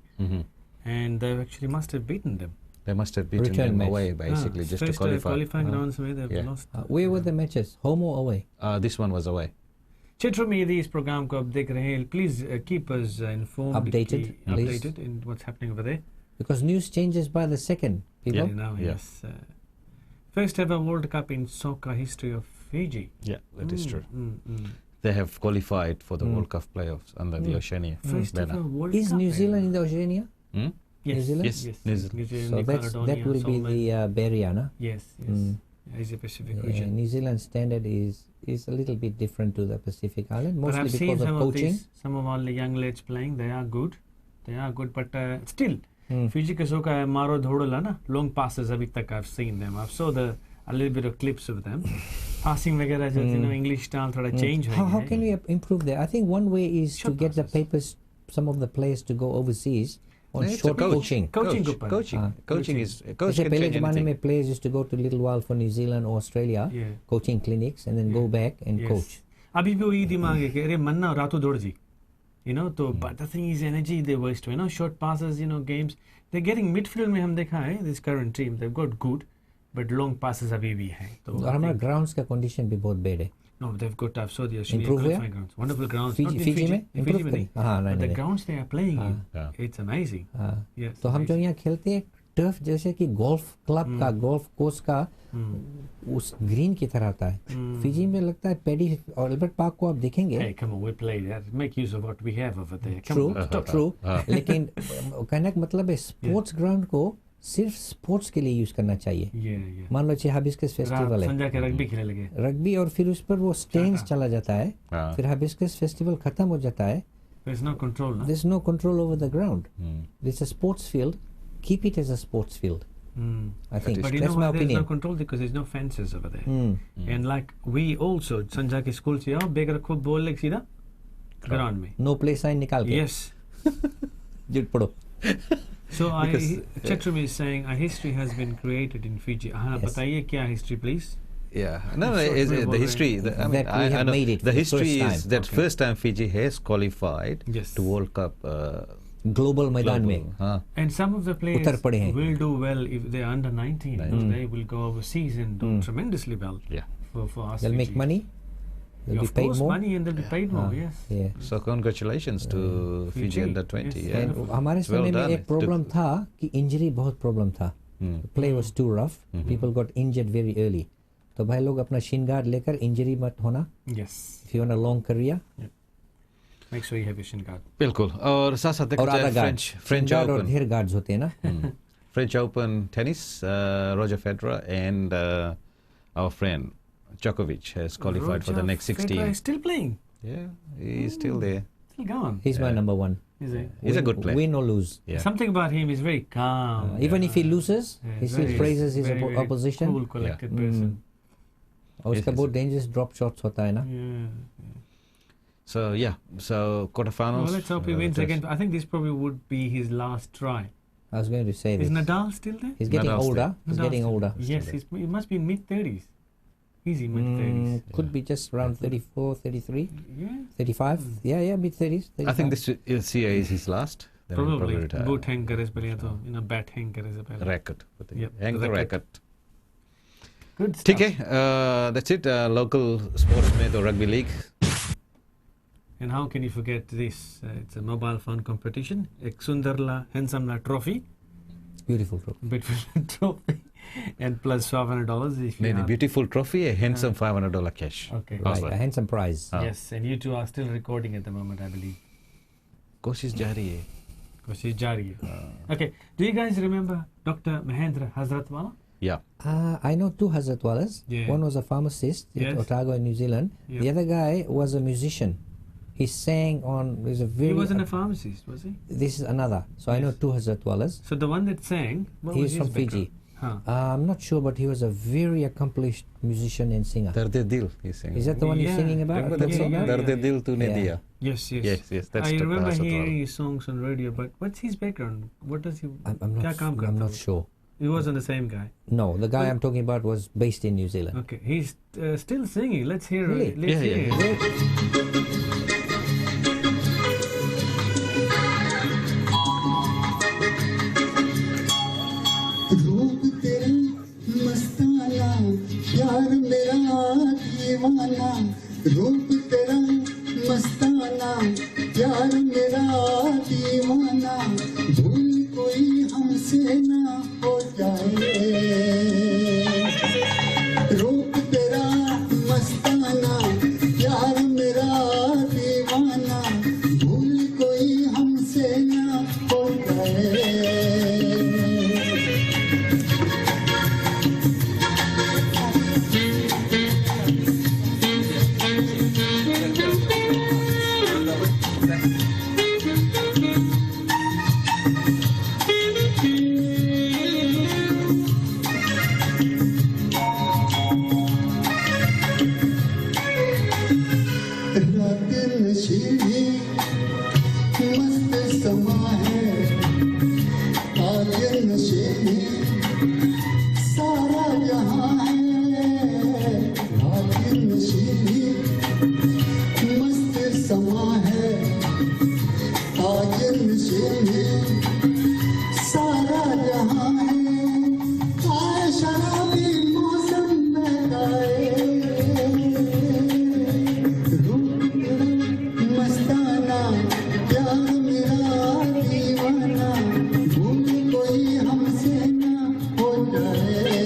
and they actually must have beaten them. They must have beaten Return them match. away, basically, just to first qualify. qualifying rounds में they've Yeah. lost. Where were the matches? Home or away? This one was away. क्षेत्रों में यदि इस programme को आप देख रहे हैं, please keep us informed, Updated, please. updated in what's happening over there. Because news changes by the second, people. Yeah, now, Yeah. yes. First ever World Cup in soccer history of Fiji. Yeah, that is true. Mm. They have qualified for the World Cup playoffs under the Oceania First banner. ever World Is Cup. New Zealand in the Oceania? Hmm? Yes. New Zealand? Yes, Yes. New Zealand. New Zealand, So New that Caledonia, will be Solomon. the barrier, no? Yes, yes. Mm. Asia Pacific Yeah, region. New Zealand standard is a little bit different to the Pacific Island, But mostly I've seen because of some of coaching. these, some of all the young lads playing. They are good. But still, Fiji ka soka maro dhodola na long passes abhi tak I've seen them. I've saw a little bit of clips of them. Passing वगैरह जो English style थोड़ा change हो How गया can we improve that? I think one way is Short to get the passes. papers, some of the players to go overseas on It's a short coach. coaching. Coaching के ऊपर. Coaching is coach जैसे can पहले change ज़माने anything. में players used to go to little while for New Zealand or Australia, Yeah. coaching clinics, and then go back and Yes. coach. अभी भी वही दिमाग है कि अरे मन्ना रातों दौड़ जी. तो but the thing is energy they waste. Short passes, games. They're getting midfield में हम देखा है this current team. They've got good, but long passes अभी भी हैं. तो और हमारा grounds का condition भी बहुत bad है. No, they've got I've saw the Australia Improve qualifying where? grounds. Wonderful grounds. Fiji- Not in Fiji में? in Improve Fiji में करें? नहीं. हाँ, But नहीं, the नहीं. grounds they are playing in, Yeah. it's amazing. हाँ. Yes. तो हम जो amazing. यहाँ खेलते हैं टर्फ जैसे कि गोल्फ क्लब का गोल्फ कोर्स का उस ग्रीन की तरह होता है. फिजी में लगता है पेडी और एल्बर्ट पार्क को आप देखेंगे. Hey, come on, we play that. Make use of what we have over there. Come true on, stop. True लेकिन कहने का मतलब है स्पोर्ट्स ग्राउंड को सिर्फ स्पोर्ट्स के लिए यूज करना चाहिए. Yeah. मान लो हाबिस्कस फेस्टिवल है, संजा के रग्बी खेलने लगे. रग्बी, और फिर उस पर वो स्टेन्स चला जाता है, हाँ. फिर हाबिस्कस फेस्टिवल खत्म हो जाता है. There's no control. No? There's no control over the ground. It's a sports field. Keep it as a sports field. I think But you that's know my why there's no opinion. control? Because there's no fences over there. And like we also, संजा के school से आओ, bag रखो ball लेके सीधा ground में. No play sign निकाल के. Yes. झूठ पढ़ो. So Chetrum is saying a history has been created in Fiji. हाँ, Yes. बताइए क्या history, please. Yeah, no, Short is wave the history. already. I mean, That we I have know made it the for the history first is time. that Okay. first time Fiji has qualified Yes. to World Cup. Global मैदान में. global, हाँ. And some of the players उतर पड़े हैं. will do well if they are under 19. They will go overseas and do tremendously well Yeah. for us. They'll make Fiji. money. They'll be Of paid course, more. money and they'll be paid more. Yes. Yeah. So congratulations to Fiji Fiji, under 20. yes. Yeah. And हमारे It's well समय में done. एक problem था कि injury बहुत problem था. Play was too rough. People got injured very early. तो भाई लोग अपना shin guard लेकर इंजरी मत होना. Yes. If you want a long career. Make sure you have your shin guard. बिल्कुल. और साथ साथ और आधा गार्ड. French गार्ड और Open. ढेर गार्ड्स होते हैं ना. French Open tennis. Roger Federer and our friend Djokovic has qualified for the Roger next Federer 16. is still playing. Yeah, he's still there. Still going. He's my number one. Is he? He's a good player. Win or lose. Yeah. Something about him is very calm. Even if he loses, Yeah, he still very- praises his very, very opposition. Cool, collected person. और उसका Yes, बहुत yes. Dangerous drop shots होता है ना. Yeah. So yeah, so quarterfinals. Well, let's hope he wins again. I think this probably would be his last try. I was going to say Is this. Nadal still there? He's getting Nadal's older. there. He's Nadal's getting still older. there. Yes, he must be in mid-30s. Easy mid-30s. Could be just around 34, 33, Yeah. 35. Yeah, mid-30s. I think this year is his last. Then he'll Probably. retire. Boot hang करे से पहले या तो bat hang करे से पहले. Racket. Yep, Hang the racket. racket. Good stuff. ठीक है, that's it. Local sports में तो rugby league. And how can you forget this? It's a mobile phone competition. एक सुंदर ला handsome La trophy. Beautiful trophy. Beautiful trophy. And plus $500 if you नहीं are. beautiful trophy, a handsome $500 cash. Okay. Right, a handsome prize. Yes, and you two are still recording at the moment, I believe. कोशिश जारी है. कोशिश जारी है. Okay. Do you guys remember Dr. Mahendra Hazratwala? Yeah. I know two Hazratwalas. Yeah. One was a pharmacist Yes. in Otago in New Zealand. Yep. The other guy was a musician. He sang on. He's a very. He wasn't a pharmacist, was he? This is another. So I know Yes. two Hazratwalas. So the one that sang, what He was is his from Fiji. background? Huh. I'm not sure, but he was a very accomplished musician and singer. दर्द दिल he's singing. Is that the one Yeah. you're singing about? Remember Talking that song? about? दर्द दिल तूने Yeah. दिया. Yes, yes. Yes, that's I Dr. remember Hazratwala. hearing his songs on radio, but what's his background? What does he? I'm क्या काम not. करता I'm not वो? sure. He wasn't the same guy. No, the guy I'm talking about was based in New Zealand. Okay, he's still singing. Let's hear Really? it. Let's hear it. रूप तेरा मस्ताना यार मेरा दीवाना रूप तेरा मस्ताना यार मेरा दीवाना भूल कोई हमसे ना हो जाए रूप तेरा मस्ताना यार मेरा दीवाना भूल कोई हमसे ना हो जाए रात नशीली मस्त समा है आज नशे में सारा जहां है रात नशीली मस्त समा है आज नशे में सारा जहां है आए शराबी मौसम में गाए मस्ताना प्यार मेरा दीवाना भूल कोई हमसे ना हो जाए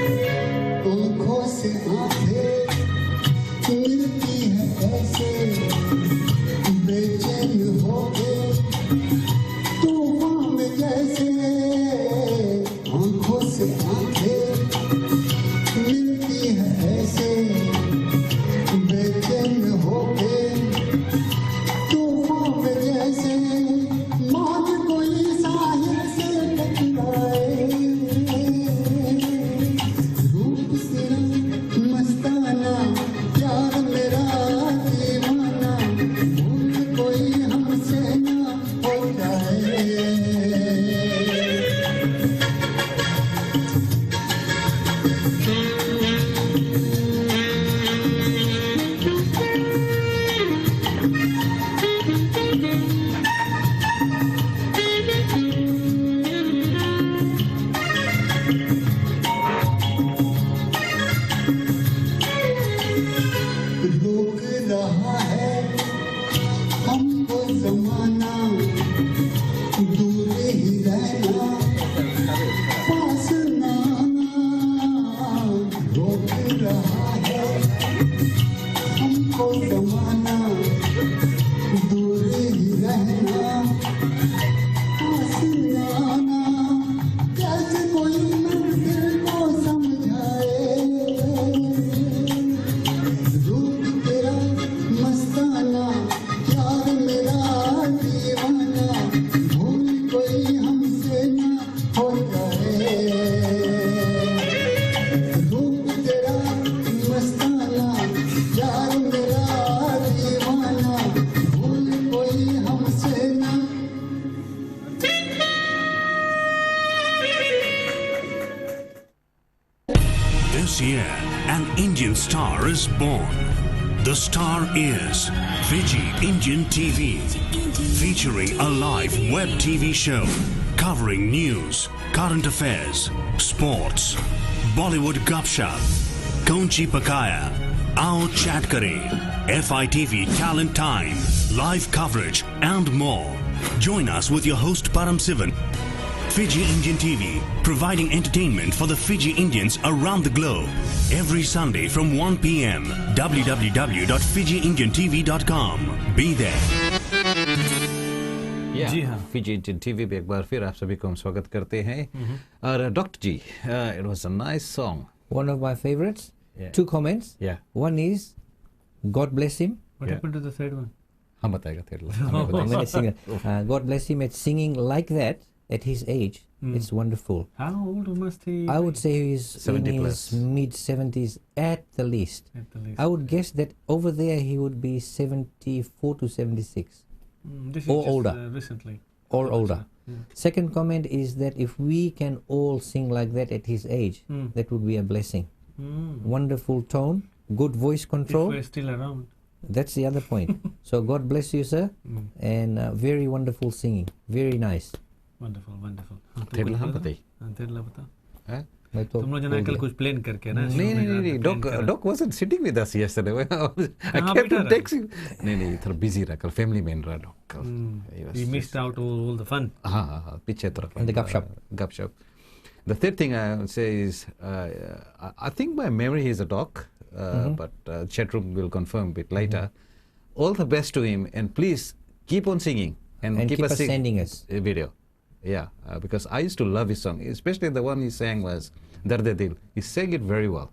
आँखों से आंखें मिलती है ऐसे बेचैन हो गए तूफान में जैसे आँखों से आंखें मिलती है ऐसे बेचैन हो गए तूफान में जैसे मौत कोई साहिल से टकराए रूप तेरा मस्ताना प्यार मेरा दीवाना भूल कोई हमसे ना हो जाए रोक रहा है हमको जमाना दूर ही रहना पास ना आना रोक रहा है हमको जमाना दूर ही रहना पास ना आना कैसे कोई मंजिल को समझाए रूप तेरा मस्ताना प्यार मेरा दीवाना भूल कोई हमसे ना हो जाए रूप तेरा मस्ताना प्यार मेरा दीवाना भूल कोई हमसे ना This year, an Indian star is born. The star is Fiji Indian TV, featuring a live web TV show covering news, current affairs, sports, Bollywood gupshup, Konchi Pakaya, Aao Chat Kare, FITV Talent Time, live coverage and more. Join us with your host Param Sivan. Fiji Indian TV, providing entertainment for the Fiji Indians around the globe. Every Sunday from 1 p.m. www.fijiindiantv.com. Be there. जी हाँ। Fiji Indian TV पे एक बार फिर आप सभी को हम स्वागत करते हैं और doctor ji it was a nice song One of my favorites. Yeah. 2 comments. Yeah. One is God bless him. What Yeah. happened to the third one? हम बताएगा तेरे लिए Many singer. God bless him at singing like that at his age. It's wonderful. How old must he I be? would say he's 70 in plus. his mid 70s at the least. At the least. I would guess that over there he would be 74 to 76 This is or just, older. Recently. or older. Mm. Second comment is that if we can all sing like that at his age, Mm. that would be a blessing. Mm. Wonderful tone, good voice If control. we're still around. That's the other point. So God bless you, sir, Mm. and very wonderful singing. Very nice. Wonderful, wonderful. हाँ, तो तेरे कुछ लिए हम बता? बताइए हाँ, तेरे लिए बता। हैं? मैं तो तुम लोग जो भूल ना कल गया। कुछ प्लान करके ना नहीं Doc wasn't sitting with us yesterday. I कहाँ kept बैठा on रहा? texting. नहीं थोड़ा busy रहा कल family में रहा Doc कल. He was You missed just- out all the fun. हाँ पीछे तरफ And the gupshup. Gupshup. The third thing I would say is I think by memory he's a Doc, but chat room will confirm a bit later. All the best to him, and please keep on singing And keep us sending us. a video. Yeah, because I used to love his song, especially the one he sang was Darde Dil. He sang it very well.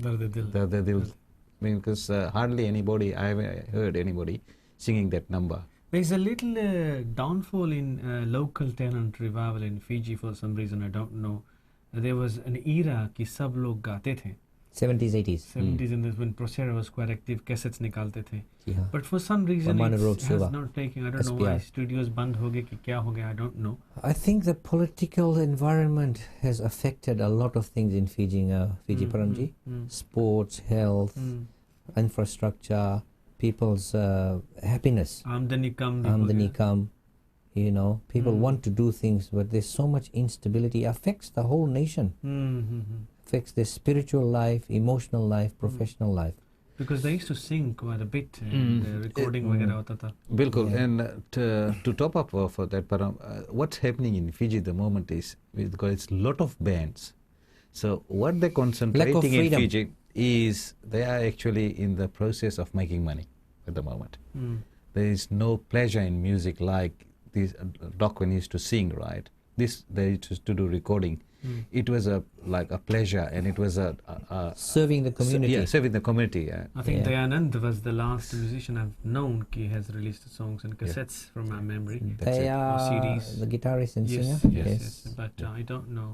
दर्द दिल. Darde Dil. I mean, because hardly anybody, I haven't heard anybody singing that number. There's a little downfall in local talent revival in Fiji for some reason. I don't know. There was an era कि सब लोग गाते थे. 70s, 80s. 70s and this when Procera was quite active, cassettes निकालते थे. जी हाँ. But for some reason Manu it Road has Silva. not taken. I don't know why SPR. studios बंद हो गए कि क्या हो गया. I don't know. I think the political environment has affected a lot of things in Fiji, Fiji Paramji. Sports, health, infrastructure, people's happiness. आमदनी कम भी हो Amdani गया. come, people want to do things, but there's so much instability. Affects the whole nation. Affects their spiritual life, emotional life, professional life. Because they used to sing quite a bit and recording वगैरह होता था. Bilkul, and to top up for that, Param, what's happening in Fiji at the moment is because it's a lot of bands. So what they're concentrating in freedom. Fiji is they are actually in the process of making money at the moment. There is no pleasure in music like this. Doc when he used to sing, right? This they used to do recording. It was like a pleasure, and it was a Serving the community. Yeah, serving the community. Yeah. I think Yeah. Dayanand was the last musician I've known he has released songs and cassettes from my memory. They Or are CDs. the guitarist and Yes, singer. yes. But I don't know.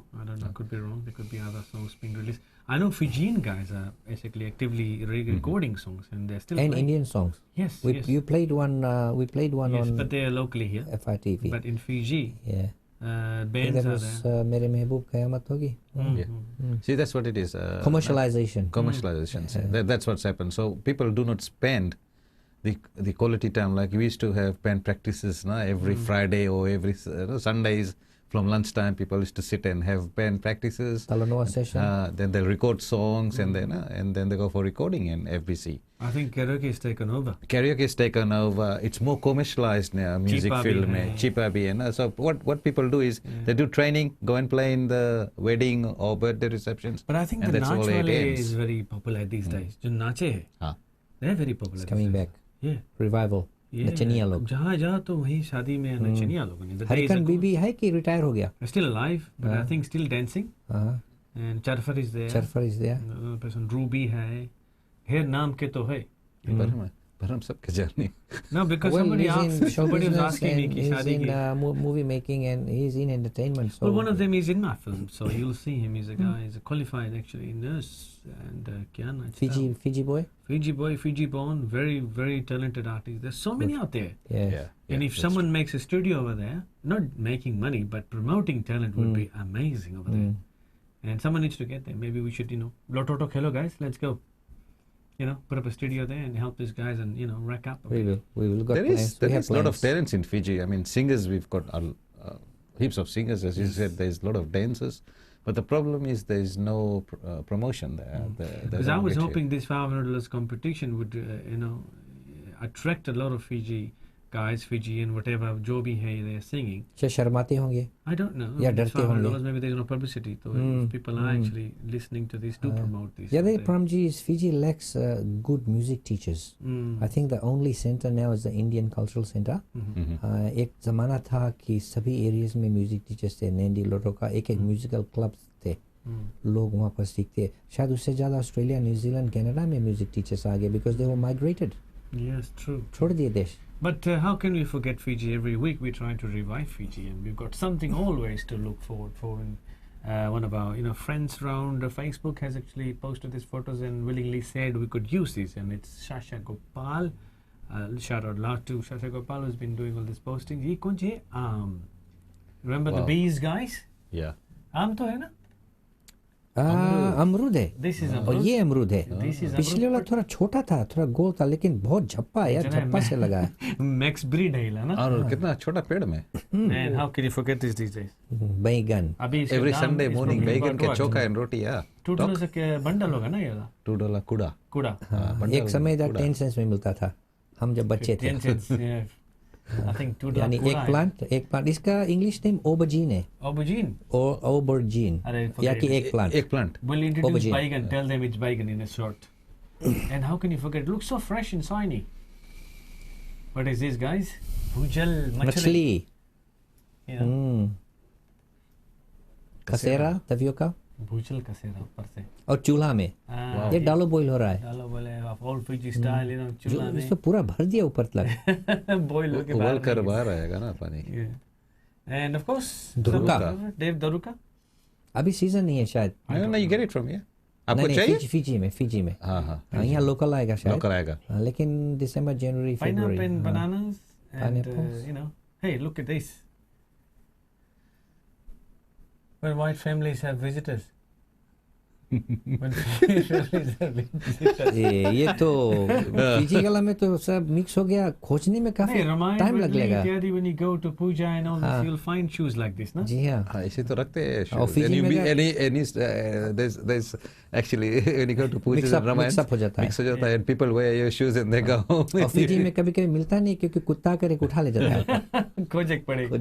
Could be wrong. There could be other songs being released. I know Fijian guys are basically actively recording songs, and they're still And playing. Indian songs. Yes, We, yes. You played one. We played one Yes, on but they're locally here. FITV. But in Fiji, Yeah. I think bands that are was there. Mere Mehboob Qayamat Hogi. Yeah. See, that's what it is. Commercialization. Commercialization. So that's what's happened. So people do not spend the quality time like we used to have band practices every Friday or every Sundays from lunchtime. People used to sit and have band practices. Talanoa session. Then they'll record songs and then they go for recording in FBC. I think karaoke is taken over. Karaoke is taken over. It's more commercialized now. Music Cheaper field bhi mein hai. cheaper bhi hai na. So what people do is they do training, go and play in the wedding or birthday receptions. But I think and the that's all Nach it Wale ends. is very popular these days. जो नाचे है, हाँ. they're very popular. It's coming these days. back. Yeah. Revival. Yeah. नचनिया लोग. जहाँ जहाँ तो वहीं शादी में नचनिया लोगों ने. The days हरिकन are बीबी है कि रिटायर हो गया? still alive, but I think still dancing. हाँ. And Charfar is there. Charfar is there. Another person Ruby है. Her नाम के तो है. पर हम सब के जाने. No, because Well, somebody he's asked. in show Somebody was business asking me and कि he's शादी in की. movie making and he's in entertainment. So Well, one of them is in my film, so you'll see him. He's a guy. He's a qualified actually nurse and क्या नाचता है? Fiji boy. Fiji boy, Fiji born, very, very talented artist. There's so many out there. Yeah. And if someone makes a studio over there, not making money, but promoting talent would be amazing over there. And someone needs to get there. Maybe we should, Lotto hello guys, let's go. Put up a studio there and help these guys and, rack up. We will. Got There plans. is We have a lot of plans. talents in Fiji. I mean, singers, we've got heaps of singers, as you said. There's a lot of dancers. But the problem is there is no promotion there. Because I was hoping this $500 competition would, attract a lot of Fiji guys, Fijian, whatever, जो भी है they're singing. क्या शर्माते होंगे? I don't know. या It's डरते होंगे? $500, maybe there's no publicity. So if people are actually listening to this, do promote this. Yeah, the They- Pramji is Fiji lacks good music teachers. I think the only center now is the Indian Cultural Center. एक ज़माना था कि सभी areas में music teachers थे. नैंडी लोटो का एक musical clubs थे. लोग वहाँ पर सीखते. शायद उससे ज़्यादा ऑस्ट्रेलिया, न्यूजीलैंड, कनाडा में music teachers आ गए because they were migrated. Yes, true. छोड़ दिए देश. But how can we forget Fiji? Every week we're trying to revive Fiji, and we've got something always to look forward for. And one of our friends around Facebook has actually posted these photos and willingly said we could use these. And it's Shasha Gopal. Shout out to Shasha Gopal who's been doing all this posting. Ye kaun che? Remember the bees, guys? Yeah. Aam to hai na? अमरूद है. This is और अमरूद. ये अमरूद है. This is पिछले वाला थोड़ा छोटा था, थोड़ा गोल था, लेकिन बहुत झप्पा है यार, झप्पा से लगा है. Max breed है ना? और कितना छोटा पेड़ में. And how can you forget this these days? बैंगन. अभी इसका Every दाम Sunday is morning probably बैगन about के what? चोखा एंड रोटी या. $2 का बंडल होगा ना ये वाला? $2 कुड़ा. कूड़ा. एक समय था 10 सेंट्स में मिलता था, हम जब बच्चे थे. 10 cents, yeah. I think $2 यानी कूड़ा एक है. प्लांट इसका इंग्लिश नेम ऑबरजीन है. Aubergine. ऑबरजीन अरे या कि forget it. एक प्लांट. एक plant. We'll introduce Aubergine. baigan. Tell them it's baigan in a short. And how can you forget? It looks so fresh and shiny. What is this, guys? Bhujal मछली. You know, कसेरा तवियों का भूजल कसेरा ऊपर से. और चूल्हा में ये डालो बॉईल हो रहा है. डालो बोले of old Fiji style, चूल्हा में. इसको पूरा भर दिया ऊपर तक. Boil होके उबल कर निकल- बाहर आएगा ना पानी. Yeah. And of course, Daruka. Dave Daruka. अभी सीजन नहीं है शायद. No, you get it from here. आपको नहीं, चाहिए? फिजी में. हाँ हाँ. यहाँ लोकल आएगा शायद. लोकल आएगा. लेकिन दिसंबर जनवरी Pineapple February. and bananas. And Pineapples. hey, look at this. When white families have visitors. When families have visitors. ये तो फिजी कला में तो सब मिक्स हो गया. खोजने में काफी टाइम लगेगा. When you go to puja and all this, you'll find shoes like this, no? जी हाँ. हाँ इसे तो रखते हैं. और फिजी में there's actually when you go to puja and Ramayana, mix up हो जाता है. mix हो जाता है and people wear your shoes and they go. और फिजी में कभी कभी मिलता नहीं क्योंकि कुत्ता करे उठा ले जाता है. खोजक पड़ेगा.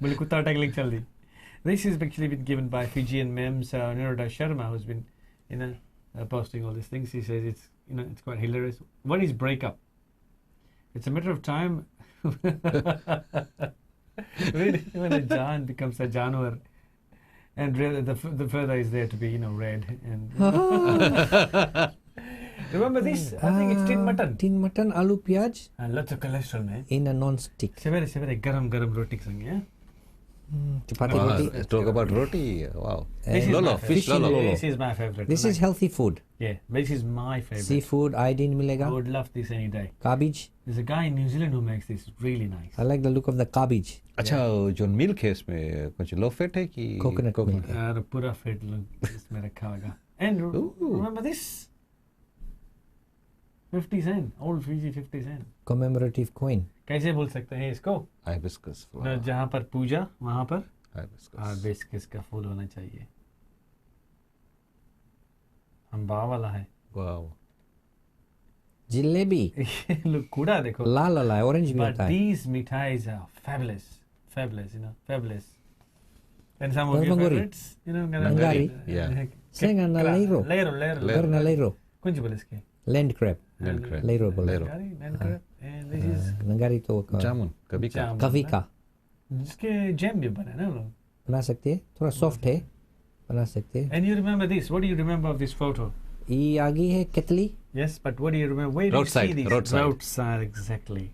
बोले कुत्ता अटक लेके चल दी. This has actually been given by Fijian memes Niruda Sharma, who's been posting all these things. He says it's it's quite hilarious. What is breakup? It's a matter of time when a Jan becomes a Januar, and really the further is there to be red. And remember this? I think it's tin mutton. Tin mutton, aloo प्याज. And lots of cholesterol, man. In a non-stick. Severe garam roti संग, yeah. Chapati Wow, roti. talk about roti. Wow. This is Lolo, my fish favorite. lolo. This is my favorite. This is healthy food. Yeah, this is my favorite. Seafood, iodine मिलेगा. I would love this any day. Cabbage. There's a guy in New Zealand who makes this really nice. I like the look of the cabbage. अच्छा जो milk है इसमें कुछ low fat है कि Coconut milk. यार पूरा फेट इसमें रखा होगा. And remember this? 50 cent, old Fiji 50 cent. Commemorative coin. कैसे बोल सकते हैं इसको? हाइबिस्कस न फ्लावर. जहाँ पर पूजा वहाँ पर हाइबिस्कस. हाइबिस्कस का फूल होना चाहिए. अम्बा वाला है. वाओ. जिलेबी. Look, कूड़ा देखो. लाल वाला है, ऑरेंज भी But होता है. these mithais are fabulous, fabulous. And some of your Barbangori. favorites, Nangari. Yeah. Senganaleiro. Lero. Garnaleiro. कौन सी बोले इसके? Land crab. Land crab. Leiro बोले. Leiro. Land crab. And this is नंगारी तो जामुन कभी का. जामुन. कभी का जिसके जैम भी बने ना लोग. बना सकते हैं. थोड़ा सॉफ्ट है, बना सकते हैं. And you remember this? What do you remember of this photo? ये आगे है केतली. Yes, but what do you remember? Where do you Roadside, see these? roadside. Exactly.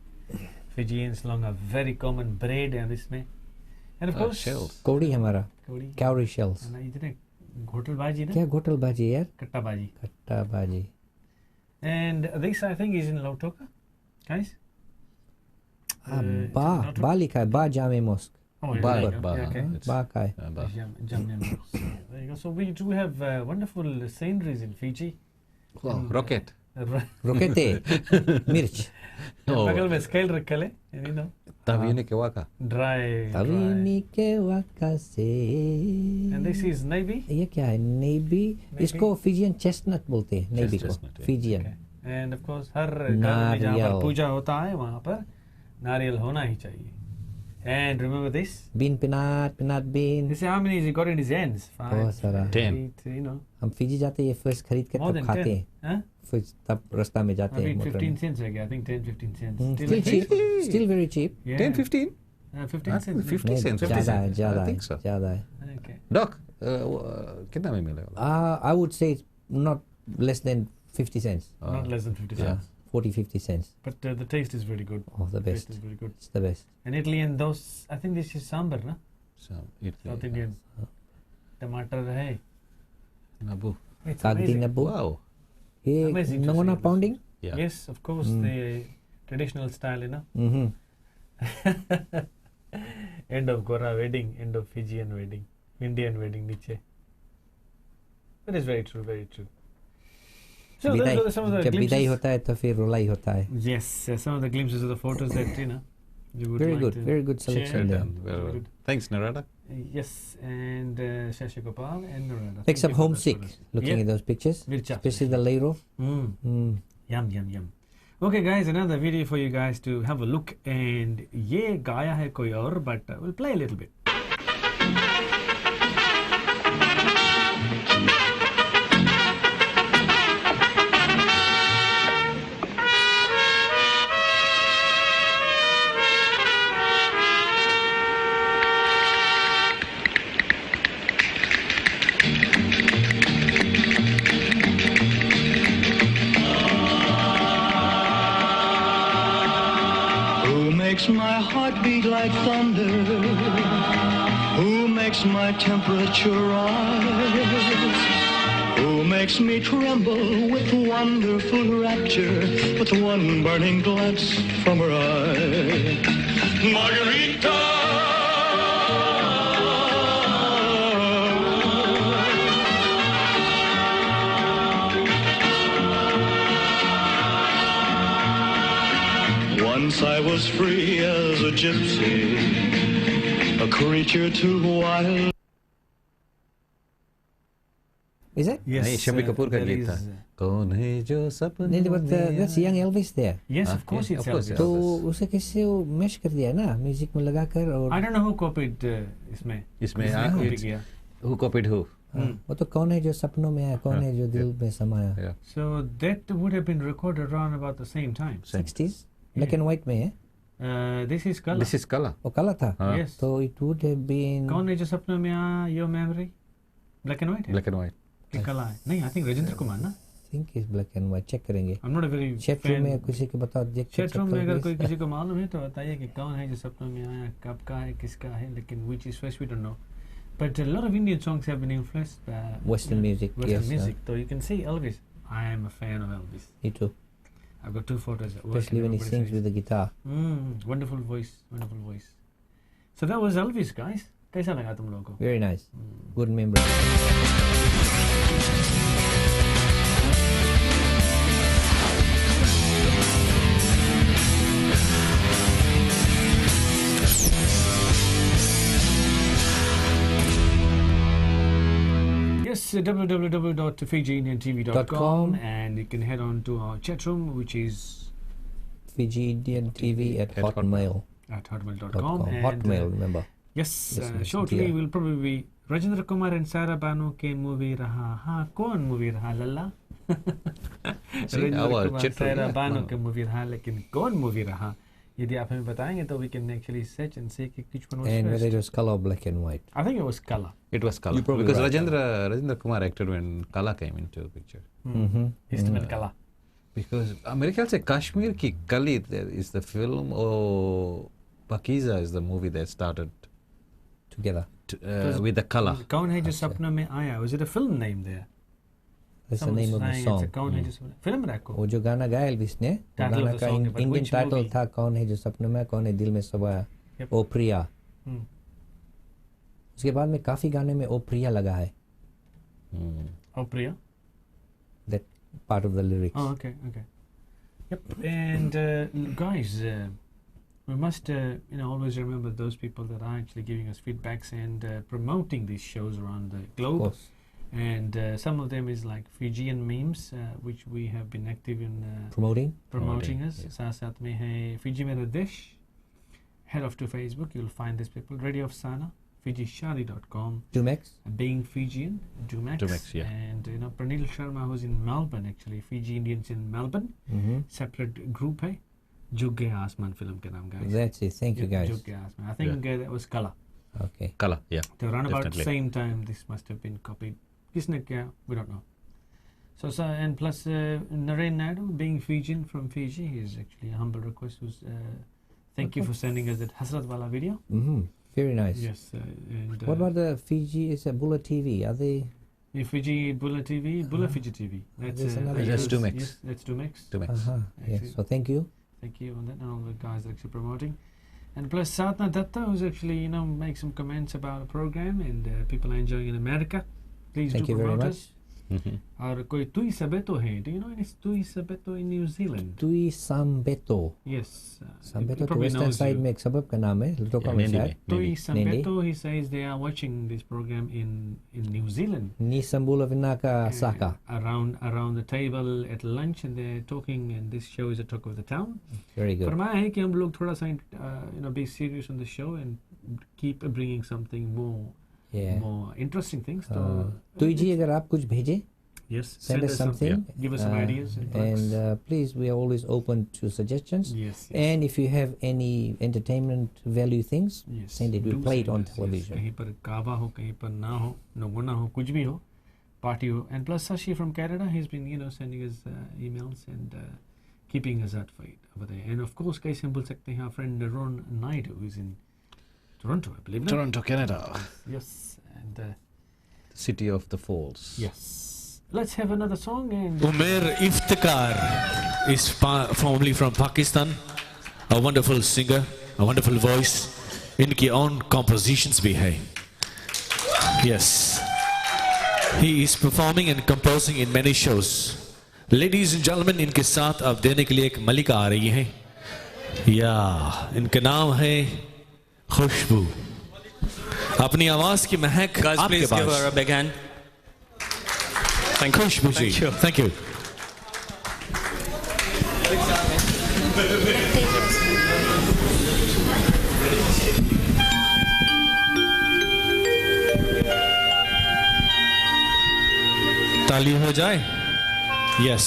Fijians long a very common bread and इसमें. And of course, shells. कौड़ी हमारा. कौड़ी. Cowrie shells. ना इतने घोटल बाजी ना? क्या घोटल बाजी यार? कट्टा बाजी. कट्टा बाजी. And this I think is in Lautoka, guys. बा लिखा है. बा जामे mask. Oh, yeah, Ba, there you go. ba, Yeah, okay. it's- बा का है. There you go. So we do have wonderful sceneries in Fiji. Wow, rocket. रोकेते. मिर्च. बगल में स्केल रखा है, you know, तभी के वाका. dry. तभी निके वाका से. And this is navy. ये क्या है? नेबी. इसको फिजियन चेस्टनट बोलते हैं. नेबी को Chestnut, yeah. फिजियन. Okay. And of course हर घर में जहाँ पर नारियल. पूजा होता है वहाँ पर नारियल होना ही चाहिए. And remember this? Bean peanut bean. This how many has he got in his hands? 5, बहुत सारा. 10. 8, you know. हम फिजी जाते हैं, ये फर्स्ट खरीद के More तब than खाते 10. हैं. Huh? फिर तब रास्ता में जाते अभी हैं. मोटर 15 में. cents है क्या? I think 10, 15 cents. Still cheap. Still very cheap. Yeah. 10, 15? 15 cents. 50 नहीं, cents. ज़्यादा है, 50 cents. ज़्यादा I है, think so. ज़्यादा है. Okay. Doc, कितना में मिलेगा? I would say it's not less than 50 cents. Not less than 50 Yeah. cents. 40-50 cents. But the taste is very good. Oh, the best. Taste is very good. It's the best. And Italian those, I think this is sambar, na? So it South Indian. Tomato hai. Nabu. It's Kagdi amazing. nabu. Wow. Hey, Amazing to nangona see this. pounding? Yeah. Yes, of course, the traditional style, you know. Mm-hmm. End of Gora wedding, end of Fijian wedding, Indian wedding, niche. That is very true, very true. So those विदाई are some of the जब विदाई glimpses. होता है तो फिर रुलाई होता है. Yes, some of the glimpses of the photos that, you know, you would Very like good, to very good share. selection there. Very well. Good. Thanks, Narada. Yes, and Shashi Gopal and Narada. Makes Thank up you for homesick those photos. looking Yeah. at those pictures, We'll chat. especially the Leiro. Mm. Yum, yum, yum. Okay, guys, another video for you guys to have a look. And ye gaya hai koi aur, but we'll play a little bit. Who makes my heart beat like thunder? Who makes my temperature rise? Who makes me tremble with wonderful rapture with one burning glance from her eye? Margarita! Once I was free as a gypsy, a creature too wild. Is it? Yes, नहीं, शम्मी कपूर का there गीत था. is, कौन है जो सपनों नहीं, but में that's young Elvis there. Yes, of course, yeah, it's of course, Elvis. yeah. तो उसे कैसे वो मैश कर दिया ना म्यूजिक में लगाकर और I don't know who copied इसमें. इसमें किसने copy it's किया? who copied who? वो तो कौन है जो सपनों में आया, कौन है जो दिल में समाया. Yeah. So that would have been recorded around about the same time. 60s black and white में है. This is color. This is Kala. वो काला था. Yes. तो it would have been कौन है जो सपनों में आया? Your memory. Black and white है? Black and white. कि कला है? नहीं, I think राजेंद्र कुमार ना. I think is black and white. Check करेंगे. I'm not a very chat room fan. में किसी को बताओ देख चैट रूम में अगर कोई किसी को मालूम है तो बताइए कि कौन है जो सपनों में आया, कब का है, किसका है, लेकिन which is first we don't know. But a lot of Indian songs have been influenced by Western music. Western Yes, music. So you can see Elvis. I am a fan of Elvis. me too. I've got two photos. at work Especially and when he everybody sings says, with the guitar. Wonderful voice, wonderful voice. So that was Elvis, guys. कैसा लगा तुम लोगों को? Very nice. Good memory. Yes, www.fijiindiantv.com, and you can head on to our chat room, which is Fiji Indian TV at Hotmail.com. at hotmail.com. And, Hotmail, remember. yes, Yes, yes, shortly yeah. we'll probably be Rajendra Kumar and Sarah Banu ke movie raha. हाँ, कौन movie रहा लल्ला? Rajendra our Kumar, chat room, Sarah yeah. Banu No. के movie रहा, लेकिन कौन movie रहा? यदि आप हमें बताएंगे तो we can actually search and see which one was And first. whether it was color or black and white. I think it was color. It was Kala. You're probably Because right. Rajendra Kumar acted when Kala came into the picture. Eastman color. Because मेरे ख्याल से कश्मीर की कली is the film or Pakiza is the movie that started Together. with the Kala. कौन है जो सपनों में आया? Was it a film name there? That's the Someone's name of the saying song. It's a कौन है जो सपनों film रखो. वो जो गाना गाया एल्विस ने, वो Title of गाना the का song है, but Indian which title movie? था कौन है जो सपनों में, कौन है दिल में समाया. Yep. ओ प्रिया. Hmm. उसके बाद में काफी गाने में ओ प्रिया लगा है. Oh, Priya. That part of the lyrics. Oh, okay, okay. Yep. And guys, we must, always remember those people that are actually giving us feedbacks and promoting these shows around the Of globe. course. And some of them is like Fijian memes, which we have been active in Promoting. promoting us. साथ में है Fiji Mera Desh. Head off to Facebook, you'll find these people. Radio of Sana, FijiShadi.com. Dumex. Being Fijian, Dumex. Dumex, yeah. And Pranil Sharma, who's in Melbourne actually, Fiji Indians in Melbourne. Separate group है. Jug Gaya Asman film के नाम guys. That's it. Thank you guys. Jug Gaya Asman. I think that was Kala. Okay. Kala, yeah. So around about the Definitely. same time, this must have been copied. किसने किया? We don't know. So, sir, and plus Naren Naidu, being Fijian from Fiji, is actually a humble request. Thank you for sending us that Hasrat Wala video. Very nice. Yes. And, What about the Fiji? Is a Bula TV? Are they? Fiji Bula TV, Bula Fiji TV. There's another- That's Yes, Dumex. Yes, that's Dumex. Dumex. Yes. So thank you. Thank you on that, and all the guys are actually promoting. And plus Satna Datta, who's actually make some comments about the program, and people are enjoying in America. Please Thank do you very promote much. us. और कोई Tui Sabeto है? Do you know any Tui Sabeto in New Zealand? Tui Sambeto. Yes. Sambeto he तो probably western knows side you. में एक सबब का नाम है लटोका में Nandi शायद Tui Nandi. Sambeto, he says they are watching this program in New Zealand. Ni Sambula Vinaka Saka. Around the table at lunch, and they're talking, and this show is a talk of the town. Very good. फरमाया है कि हम लोग थोड़ा सा be serious on the show and keep bringing something more interesting things. So तुई जी अगर आप कुछ भेजें yes, send us something. Give us some ideas and And plugs. please, we are always open to suggestions. Yes, yes. And if you have any entertainment value things, Yes, send it. We'll do play it send on us, yes. television. कहीं पर कावा हो, कहीं पर ना हो, नगुना हो, कुछ भी हो, party ho. And plus Sashi from Canada, he's been sending us emails and keeping us up for it over there. And of course, कैसे हम बोल सकते हैं, our friend Ron Naidu, who's in Toronto, I believe. no? Toronto, Canada. Yes, and City of the Falls. yes. Let's have another song. And Umair Iftikhar is formerly from Pakistan, a wonderful singer, a wonderful voice. इनकी own compositions भी है. Yes, he is performing and composing in many shows. Ladies and gentlemen, इनके साथ अब देने के लिए एक मलिका आ रही है. या इनका नाम है खुशबू. अपनी आवाज की महक Guys, आपके please give pass. her a big hand. Thank you. Khushboo ji. Thank you. Thank you. ताली हो जाए. Yes.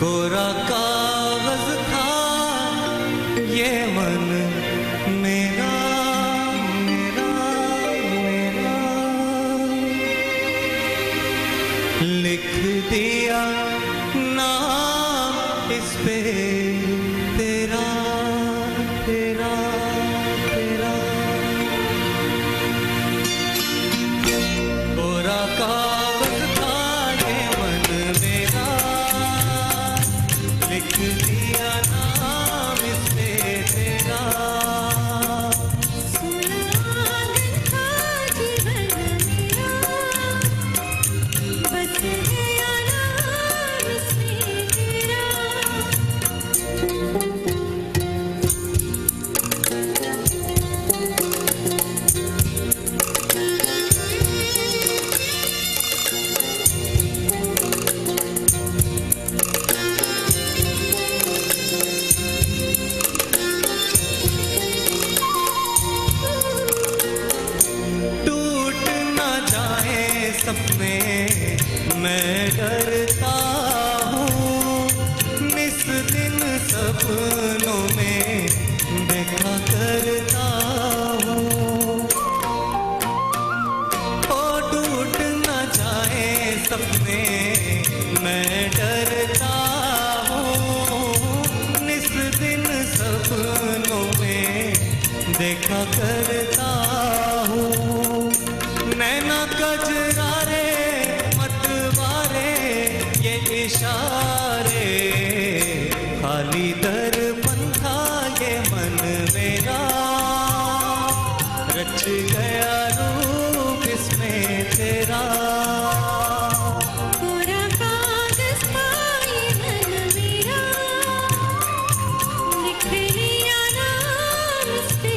कोरा कागज था ये मन मेरा मेरा मेरा लिख दिया नाम इस पे तेरा तेरा तेरा कोरा कागज था ये मन मेरा लिख दिया नाम इस पे तेरा टूट ना जाए सपने मैं डरता हूँ निस दिन सपनों में देखा करता हूँ ओ टूट ना जाए सपने मैं डरता हूँ निस दिन सपनों में देखा करता हूँ नैना कजरारे मतवारे ये इशारे खाली दर्पण था ये मन मेरा रच गया रूप इसमें तेरा लिख लिया नाम इस पे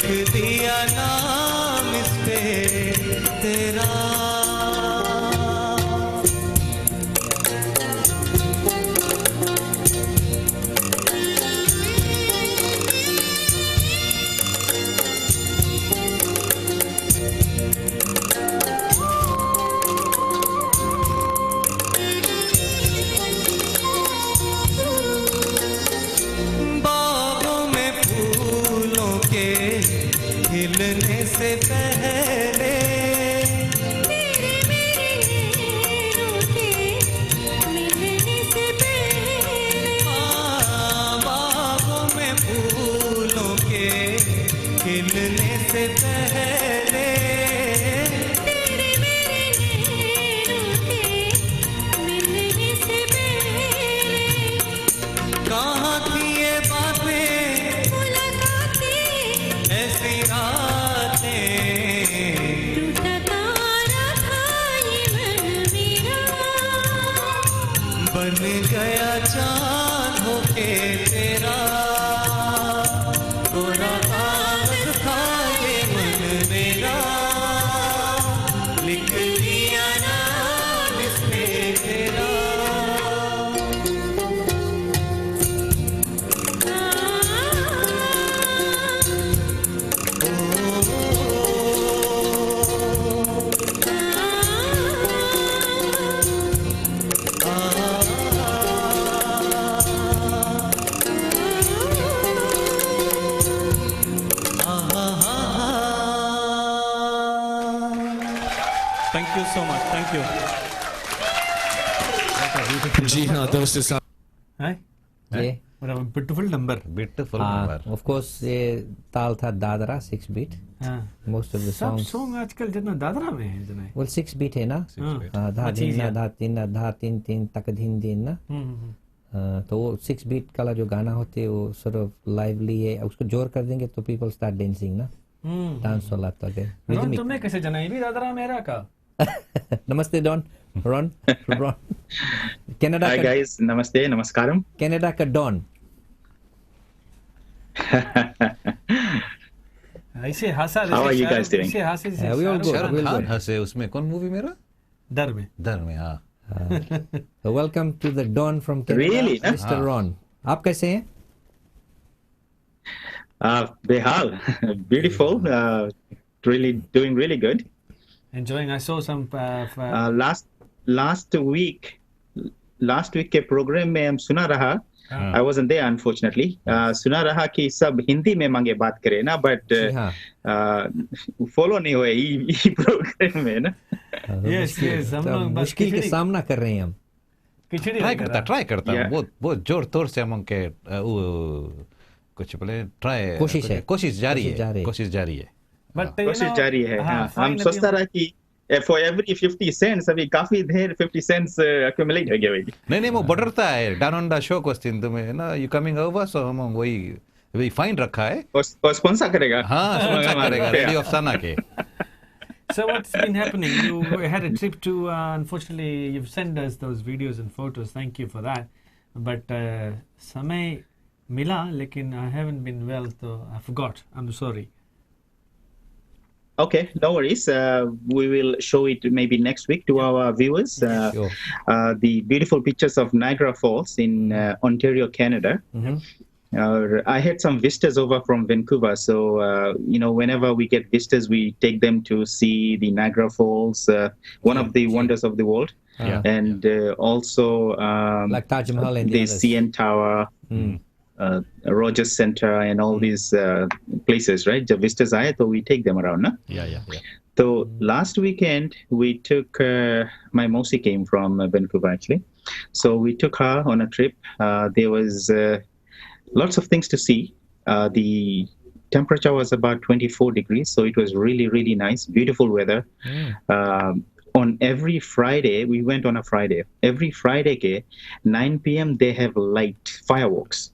लिख दिया नाम इस पे तेरा। बागों में फूलों के खिलने से पहले तेरे मेरे नैनों के मिलने से पहले, बागों में फूलों के खिलने से पहले तेरे मेरे नैनों के मिलने से पहले कहाँ थी ये बातें मुलाकातें ऐसी रातें, टूटा तारा था ये मन मेरा, बन गया चाँद होके तेरा, कोरा कागज था ये मन मेरा, लिख दिया नाम इसमें तेरा। Thank you so much. Thank you. जी हाँ दोस्तों साहब, ये What a beautiful number. Beautiful number. Of course ये ताल था दादरा 6 बीट। हाँ। Most of the sub songs song आजकल जितना दादरा में है जितना। वेल 6 बीट है ना। beat. हाँ, धा Much दिन ना easier. धा तीन ना धा तीन तीन तक धीन दिन ना। तो वो 6 बीट का जो गाना होते हैं वो sort of lively है, उसको जोर कर देंगे तो people start dancing ना, डांस वाला तक है। रोन तुम्हें कैसे जाना, ये भी दादरा मेरा का। नमस्ते डॉन, रॉन, कनाडा Hi का, guys, namaste, namaskaram. कनाडा का डॉन। ऐसे हंसा How are you guys doing? ऐसे हंसे से We all good. Shahrukh We'll Khan go. हंसे उसमें, कौन मूवी मेरा? डर में। डर में, हाँ। So welcome to the Don from Canada, Really, huh? Mr. Ron. आप कैसे हैं? Behal, beautiful, really doing really good. Enjoying. I saw some Last week के प्रोग्राम में हम सुना रहा, I wasn't there unfortunately. सुना रहा कि सब हिंदी में मांगे बात करें ना, but जी हाँ। फॉलो नहीं हुए ये प्रोग्राम में ना। Yes, yes, हम लोग बस मुश्किल के खिचड़ी- सामना कर रहे हैं हम। खिचड़ी ट्राई लग करता रहा। Yeah. बहुत जोर तोर से हम के वो कुछ बोले ट्राई कोशिश है। कोशिश जारी कोशिश जारी है, है। कोशिश जारी है। But you कोशिश know, जारी है। हाँ, हाँ, हम finally सोचता रहा कि for every 50 cents अभी काफी देर 50 cents accumulate हो गया भाई। नहीं वो बढ़ता है। Down on the show question तुम्हें ना, यू कमिंग ओवर, सो हम वही फाइन रखा है। और स्पॉन्सर करेगा। हाँ, स्पॉन्सर करेगा रेडियो अफसाना के। So what's been happening? You had a trip to, unfortunately, you've sent us those videos and photos. Thank you for that. But समय मिला, लेकिन I haven't been well, so I forgot. I'm sorry. Okay, no worries. We will show it maybe next week to our viewers. Sure. The beautiful pictures of Niagara Falls in Ontario, Canada. I had some visitors over from Vancouver, so whenever we get visitors, we take them to see the Niagara Falls, one of the wonders of the world, and also Like Taj Mahal and the the others. CN Tower, Rogers Center, and all these places. Right, the visitors आए तो we take them around, na? या So last weekend we took my Mosi came from Vancouver actually, so we took her on a trip. There was lots of things to see. The temperature was about 24 degrees, so it was really, really nice, beautiful weather. On every Friday, we went on a Friday. Every Friday, 9 p.m. they have light fireworks.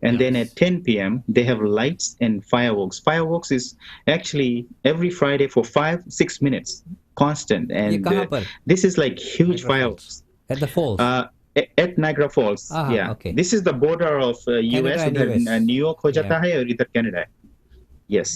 And then at 10 p.m. they have lights and fireworks. Fireworks is actually every Friday for 5-6 minutes, constant. ये And कहाँ पर? this is like huge Niagara fireworks. At the falls. At Niagara Falls. Ah, yeah. okay. This is the border of US. and उधर US. New York हो जाता Yeah. है और इधर Canada है. Yes.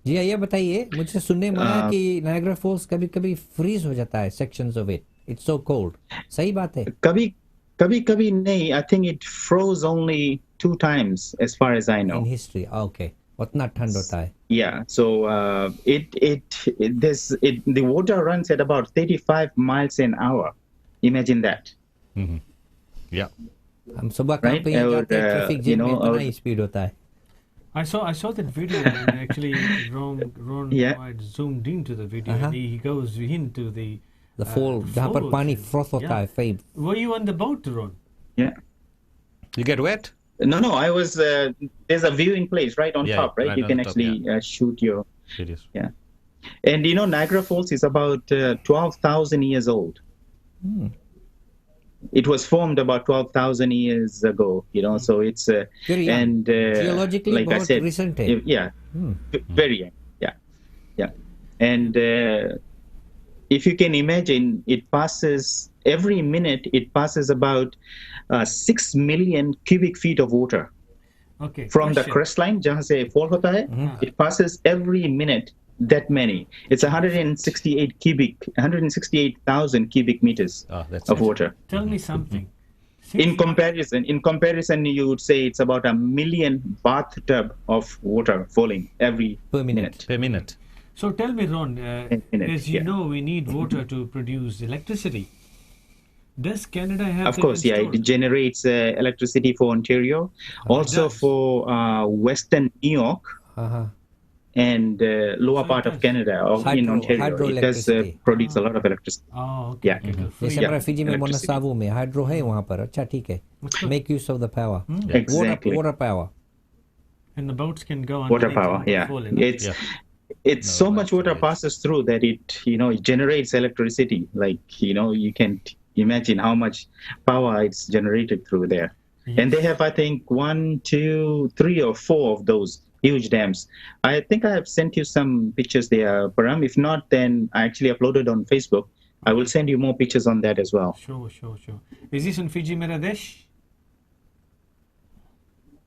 जी ये बताइए, मुझे सुनने में आया कि नायग्रा फॉल्स कभी कभी फ्रीज हो जाता है, sections of it, it's so cold, सही बात है? कभी नहीं, I think it froze only 2 times as far as I know. In history, okay, उतना ठंड होता है? Yeah, so the water runs at about 35 miles an hour. Imagine that. Yeah. हम सुबह काम पे ही जाते हैं, ट्रैफिक जैम में इतना ही स्पीड होता है. I saw that video and actually Ron quite zoomed into the video. And he goes into the fall, जहाँ पर पानी froth होता है, fade. Were you on the boat, Ron? Yeah. You get wet? No, I was. There's a viewing place right on top, right? You can actually shoot your. Serious. Yeah, and Niagara Falls is about 12,000 years old. It was formed about 12,000 years ago. So it's very young. And geologically, like I said, recent. Yeah, very young. Yeah, and if you can imagine, it passes every minute. It passes about 6 million cubic feet of water. Okay. From the crestline, जहाँ से fall होता है, it passes every minute that many. It's 168,000 cubic meters of water. Tell me something. In comparison, you would say it's about 1 million bathtub of water falling every minute. Per minute. So tell me, Ron, as you know, we need water to produce electricity. Does Canada have? Of course, yeah. It generates electricity for Ontario, also for Western New York, and lower part of Canada, in Ontario. It does produce a lot of electricity. Oh, okay. Yeah. जैसे हमारा Fiji में मोनासावू में hydro है वहाँ पर, अच्छा ठीक है. Make use of the power. Exactly. Water power. And the boats can go on. Water power, yeah. It's so much water passes through that it generates electricity. Like you can imagine how much power it's generated through there. Yes. And they have, I think, 1, 2, 3, or 4 of those huge dams. I think I have sent you some pictures there, Param. If not, then I actually uploaded on Facebook. I will send you more pictures on that as well. Sure. Is this on Fiji Meradesh?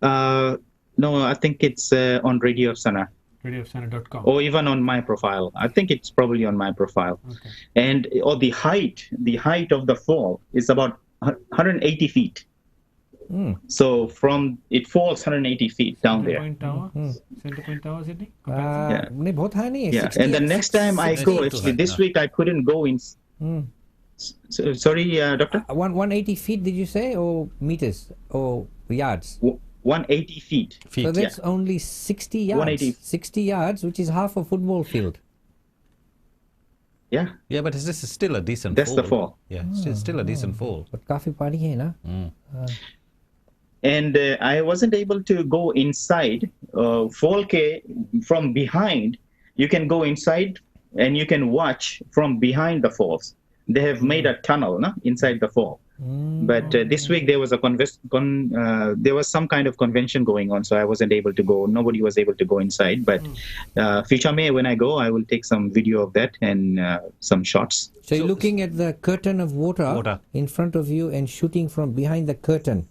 No, I think it's on Radio Sana. RadioSana.com. Or even on my profile. I think it's probably on my profile. Okay. And the height of the fall is about 180 feet. So it falls 180 feet down there. Center Point Tower, Sydney? नहीं बहुत high नहीं है. Yeah. And the next time I go, actually this week I couldn't go in. Sorry, Doctor? 180 feet, did you say, or meters or yards? 180 feet. So that's only 60 yards. 180. 60 yards, which is half a football field. Yeah. Yeah, but this is still a decent That's fall. the fall. Yeah, still a decent fall. But काफी पानी है ना? And I wasn't able to go inside. Fall ke from behind, you can go inside and you can watch from behind the falls. They have made a tunnel inside the fall. But this week there was there was some kind of convention going on, so I wasn't able to go. Nobody was able to go inside. But future May, when I go, I will take some video of that and some shots. So you're looking at the curtain of water in front of you and shooting from behind the curtain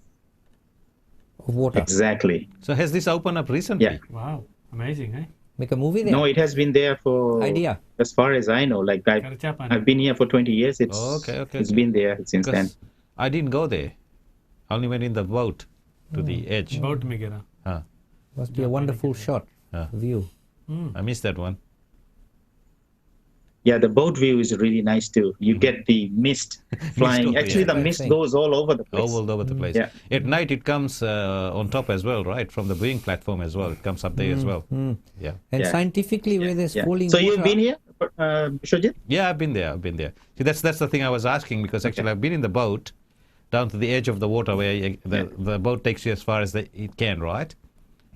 of water. Exactly. So has this opened up recently? Yeah. Wow, amazing, eh? Make a movie there? No, it has been there for as far as I know. Like I've been here for 20 years. It's been there since then. I didn't go there. I only went in the boat to the edge. Boat में गिरा. Must be a wonderful shot view. I missed that one. Yeah, the boat view is really nice too. You get the mist flying. Actually, the mist goes all over the place. All over the place. Yeah. At night, it comes on top as well, right? From the viewing platform as well. It comes up there as well. Yeah. And scientifically, where there's falling so water. You've been here, Shojit? Yeah, I've been there. See, that's the thing I was asking, because actually I've been in the boat down to the edge of the water where the boat takes you as far as it can, right?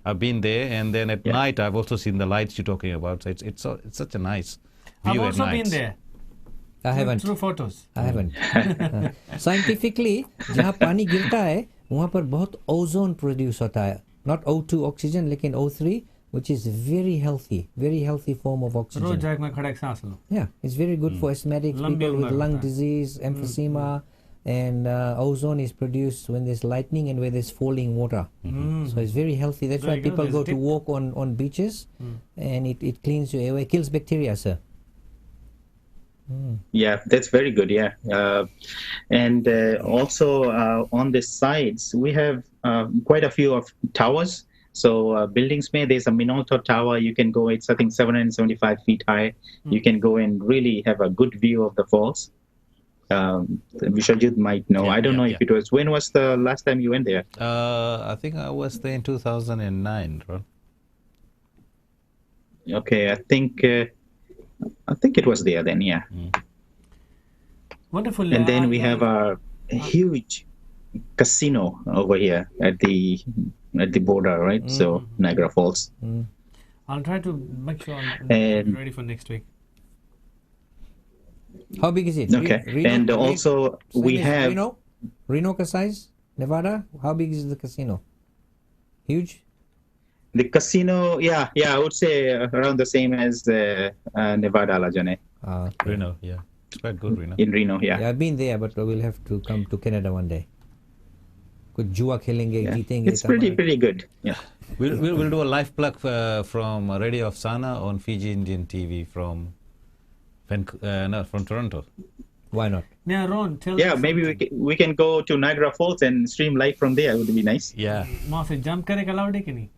I've been there, and then at night I've also seen the lights you're talking about. So it's such a nice view. I've also been there. I haven't. Through photos. I haven't. Scientifically, जहाँ पानी गिरता है वहाँ पर बहुत ozone produce होता है. Not O2 oxygen, लेकिन O3, which is very healthy form of oxygen. रोज जाग में खड़ा एक सांस लो. Yeah, it's very good for asthmatics, people with lung disease, emphysema, and ozone is produced when there's lightning and where there's falling water. So it's very healthy. That's why Very good. people There's go a to tip. walk on beaches, and it cleans your airway, kills bacteria, sir. Yeah, that's very good. Yeah, and also on the sides we have quite a few of towers. So buildings, there's a Minolta Tower. You can go. It's I think 775 feet high. You can go and really have a good view of the falls. Vishwajit might know. I don't know if it was. When was the last time you went there? I think I was there in 2009, Ron. Okay, I think it was there then. Yeah. Wonderful. And then we have a huge casino over here at the border, right? So Niagara Falls. I'll try to make sure I'm And- ready for next week. How big is it? Okay, and also we have Reno size, Nevada. How big is the casino? Huge. the casino. Yeah, I would say around the same as Nevada Lajane Reno, yeah. It's quite good, Reno. in Reno. Yeah. I've been there, but we'll have to come to Canada one day. Kuch jua khelenge, Yeah. jeetenge. It's pretty good. Yeah. We'll do a live plug from Radio of Sana on Fiji Indian TV from from Toronto. Why not? Now, Ron, tell Yeah, us maybe something. we can go to Niagara Falls and stream live from there. It would be nice. Yeah. वहाँ से jump करे allowed है कि नहीं?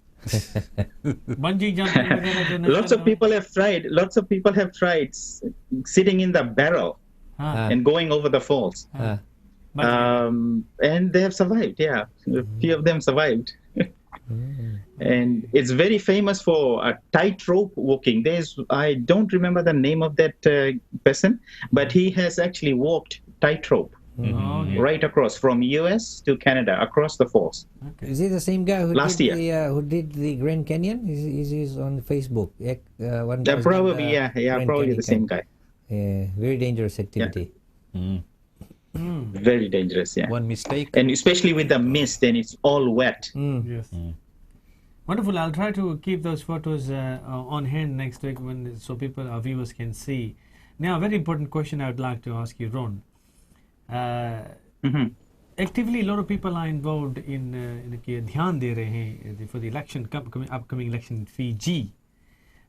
Bungee jumping वगैरह जो Lots of people have tried. Sitting in the barrel हाँ, and going over the falls. but And they have survived. Yeah, a few of them survived. And it's very famous for tightrope walking. I don't remember the name of that person, but he has actually walked tightrope okay. right across from US to Canada across the falls. Is he the same guy who Last did year. who did the Grand Canyon? Is he on Facebook? One Yeah, guy's done probably, the yeah, Grand probably Canyon the same guy. Yeah, very dangerous activity. Very dangerous, yeah. One mistake. And especially with the mist and it's all wet. Yes. Wonderful. I'll try to keep those photos on hand next week so our viewers can see. Now, a very important question I would like to ask you, Ron. Actively, a lot of people are involved in dhyan de rahe hain for the election, upcoming election in Fiji.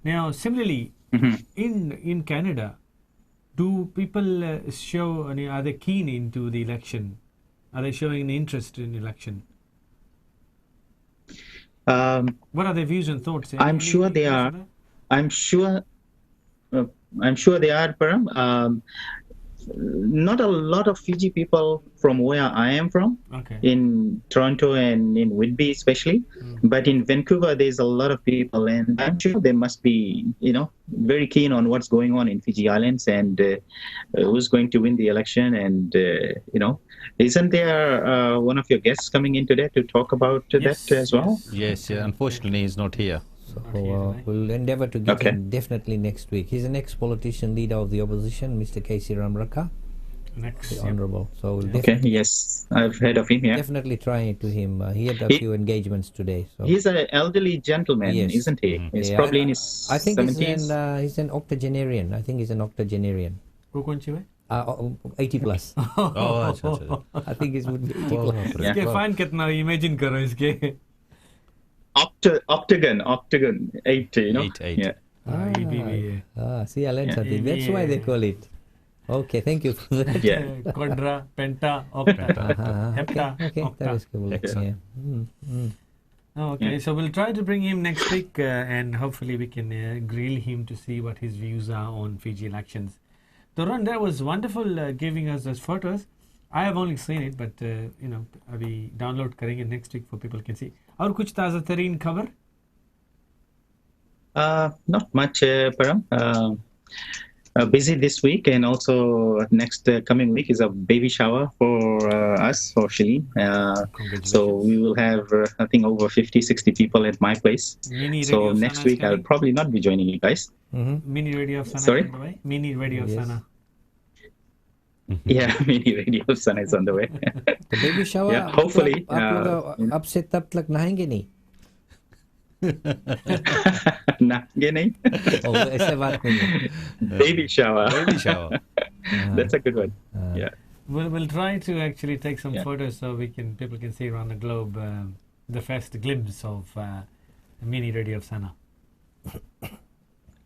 Now, similarly, in Canada, do people show? Are they keen into the election? Are they showing an interest in election? What are their views and thoughts? I'm sure they are. I'm sure they are, Param. Not a lot of Fiji people from where I am from, in Toronto and in Whitby especially, but in Vancouver there's a lot of people, and I'm sure they must be, very keen on what's going on in Fiji Islands and who's going to win the election. And isn't there one of your guests coming in today to talk about that as well? Yes, unfortunately he's not here. So we'll endeavour to get him definitely next week. He's an ex-politician, leader of the opposition, Mr. K.C. Ramraka. The Honourable. So we'll yes, I've heard of him. Yeah, definitely try to him. He had a few engagements today. So he's an elderly gentleman, isn't he? He's probably in his I think 70s. he's an octogenarian. I think he's an octogenarian. 80 plus. I think it would be 80 plus. इसके fan कितना imagine करो इसके. Octagon, 8, Eight. Yeah. See, I learned something. That's why they call it. Okay, thank you for that. Yeah. Quadra, penta, octa, hepta, Okay, octa. that is cool. Yeah. Okay, so we'll try to bring him next week and hopefully we can grill him to see what his views are on Fiji elections. Ron, that was wonderful giving us those photos. I have only seen it, but we download करेंगे next week for people can see. और कुछ ताज़ा तरीन खबर? Not much, Param. Busy this week, and also next coming week is a baby shower for us, for Shalene. So we will have, I think, over 50-60 people at my place. So next week I'll probably not be joining you guys. Mini Radio of Sana. Sorry? Mini Radio of Sana. Yeah, Mini Radio of Sana is on the way. The baby shower. Yeah, hopefully. आप लोग अब से तब तक नहाएंगे नहीं? नहाएंगे नहीं? Oh, ऐसे बात नहीं है. Baby shower. Baby shower. That's a good one. Yeah. We'll try to actually take some photos so people can see around the globe the first glimpse of mini Radio Sana.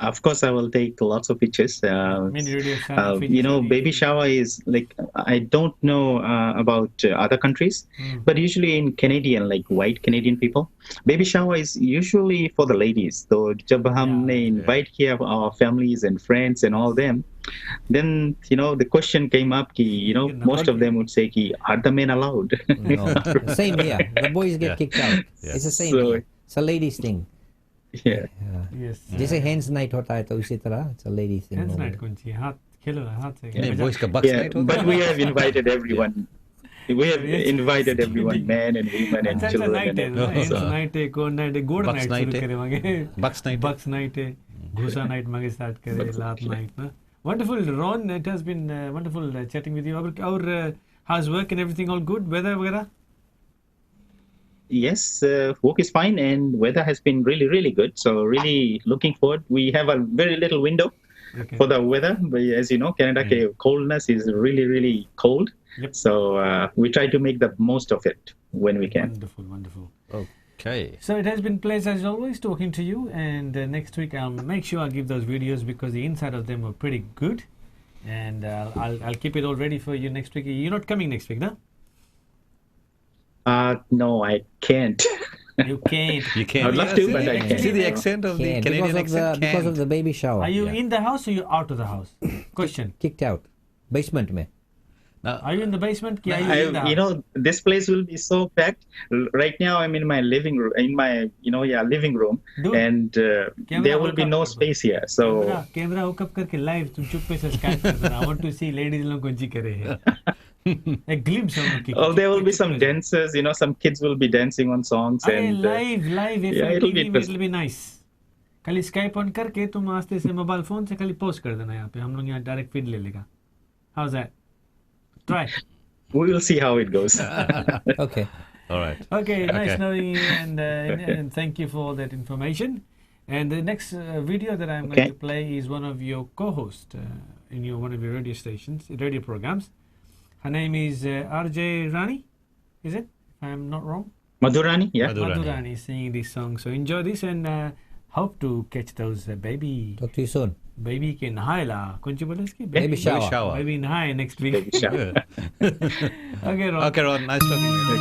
Of course, I will take lots of pictures. Mini Radio Sana. Baby shower is like, I don't know about other countries, but usually in Canadian, like white Canadian people, baby shower is usually for the ladies. So, जब हमने invite here our families and friends and all them, then the question came up कि most of them would say कि are the men allowed? No. Same here. The boys get kicked out. It's the same here. It's a ladies thing. Yeah. Yes. जैसे hands night होता है तो उसी तरह it's a ladies thing. Hands night कौन सी हाथ खेलो हाथ से. नहीं boys का bucks night होता है. But we have invited everyone. We have invited everyone, men and women and children. Hands night है, कौन night है, गोड night शुरू करे मांगे. Bucks night है, घुसा night मांगे start करे, लात night ना. Wonderful, Ron. It has been wonderful chatting with you. Our how's work and everything all good? Weather वगैरह? Yes, work is fine and weather has been really, really good. So really looking forward. We have a very little window for the weather. But as you know, Canada coldness is really, really cold. Yep. So we try to make the most of it when we can. Wonderful, wonderful. Okay. So it has been a pleasure as always talking to you. And next week I'll make sure I give those videos because the inside of them were pretty good. And I'll keep it all ready for you next week. You're not coming next week, no? No, I can't. You can't. You can't. I'd love to, but I can't. See the accent of the Canadian accent? Because of the baby shower. Are you in the house or you out of the house? Question. Kicked out. Basement में. Are you in the basement? Are you in the house? This place will be so packed. Right now, I'm in my living room. Living room, and there will be no space here. So camera hook up करके live तुम चुप्पे से Skype कर देना. I want to see ladies लोग कौन सी करे हैं. A glimpse of the Oh, there will be some dancers. Some kids will be dancing on songs. And live. It'll be nice. खाली Skype on करके तुम आस्ते से मोबाइल फोन से खाली post कर देना यहाँ पे. हम लोग यहाँ direct feed ले लेगा. How's that? Try. We will see how it goes. Okay. All right. Okay, nice knowing you, and thank you for all that information. And the next video that I'm going to play is one of your co-hosts in one of your radio programs. Her name is RJ Rani, is it? If I'm not wrong. Madhurani, yeah. Madhurani singing this song. So enjoy this and hope to catch those baby. Talk to you soon. Baby के नहाए ला कौन सी बोले इसकी baby shower. Baby नहाए next week. Baby shower. Okay, Ron. Okay, Ron. Nice talking to you.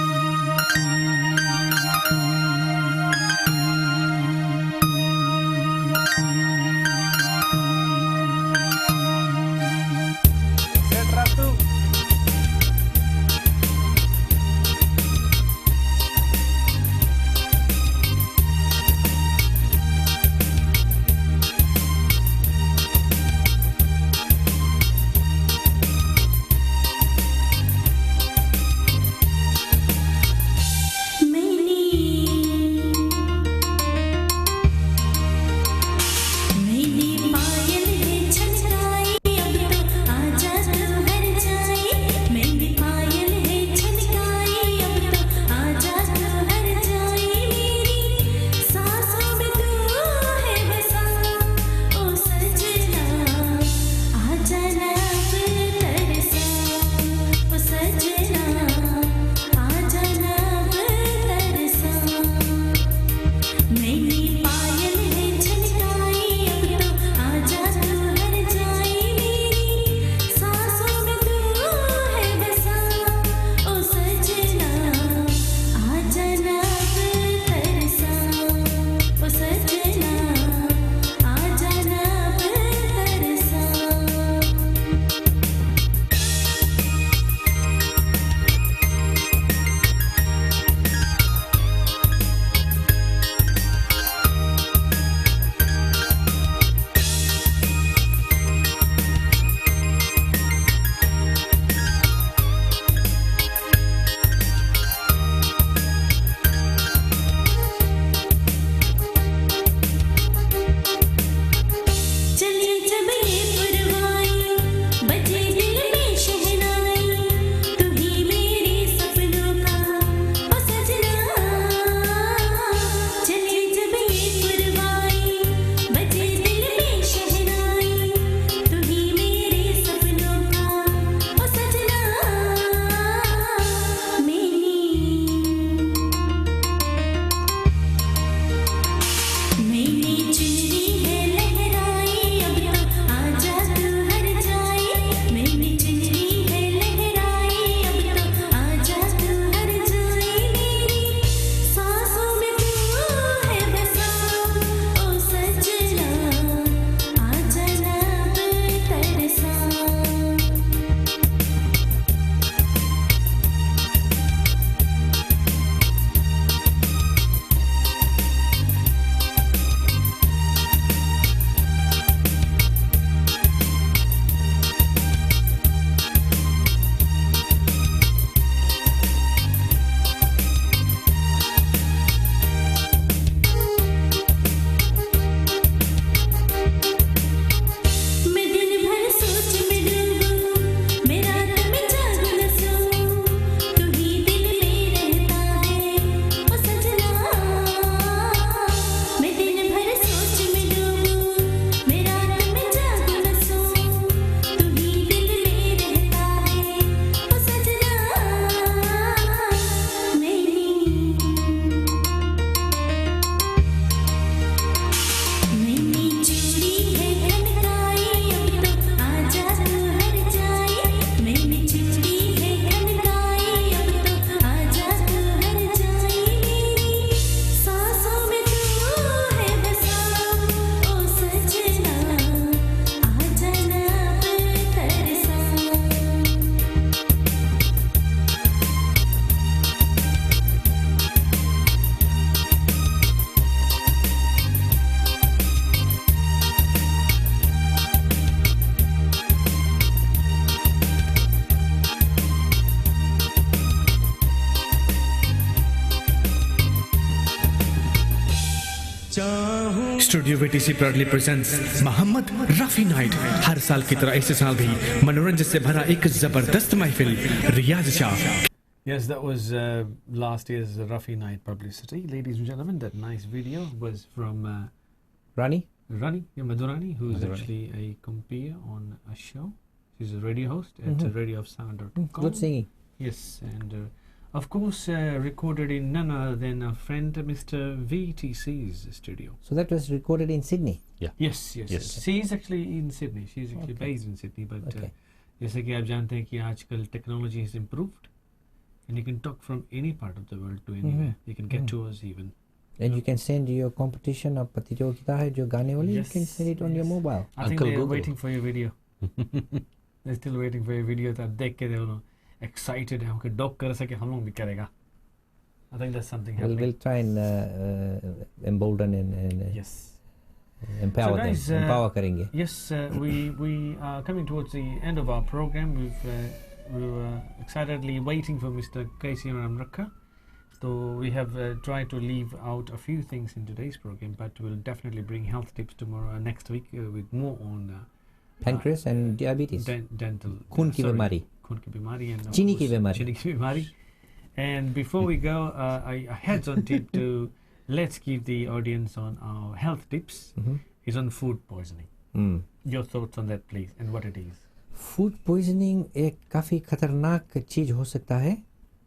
Studio VTC proudly presents Mohammed Rafi night. हर साल की तरह इस साल भी मनोरंजन से भरा एक जबरदस्त महफिल रियाज Shah. Yes, that was last year's Rafi Night publicity. Ladies and gentlemen, that nice video was from Rani? Rani, Madhurani, who's actually a compere on a show. She's a radio host at radioofsound.com. Good singing. Yes, and of course recorded in none other than our friend Mr. VTC's studio. So that was recorded in Sydney? Yes. She's actually in Sydney. She's actually based in Sydney. But जैसे कि आप जानते हैं कि आजकल technology has improved. And you can talk from any part of the world to anywhere. You can get to us even. And you can send your competition of प्रतियोगिता है जो गाने वाली. You can send it on your mobile. I think they're waiting for your video. They're still waiting for your video. तो आप देख के देखो excited है कि डॉक कर सके हम लोग भी करेगा. I think that's something happening. We'll try and embolden and yes. Empower them. Empower करेंगे. Yes, we are coming towards the end of our program. We were excitedly waiting for Mr. K.C. Ramrakha. So we have tried to leave out a few things in today's program, but we'll definitely bring health tips tomorrow, next week, with more on pancreas and diabetes, dental, खून की बीमारी, and चीनी की बीमारी. And before we go, a heads-on tip to let's give the audience on our health tips is on food poisoning. Your thoughts on that, please, and what it is. Food poisoning एक काफ़ी ख़तरनाक चीज़ हो सकता है,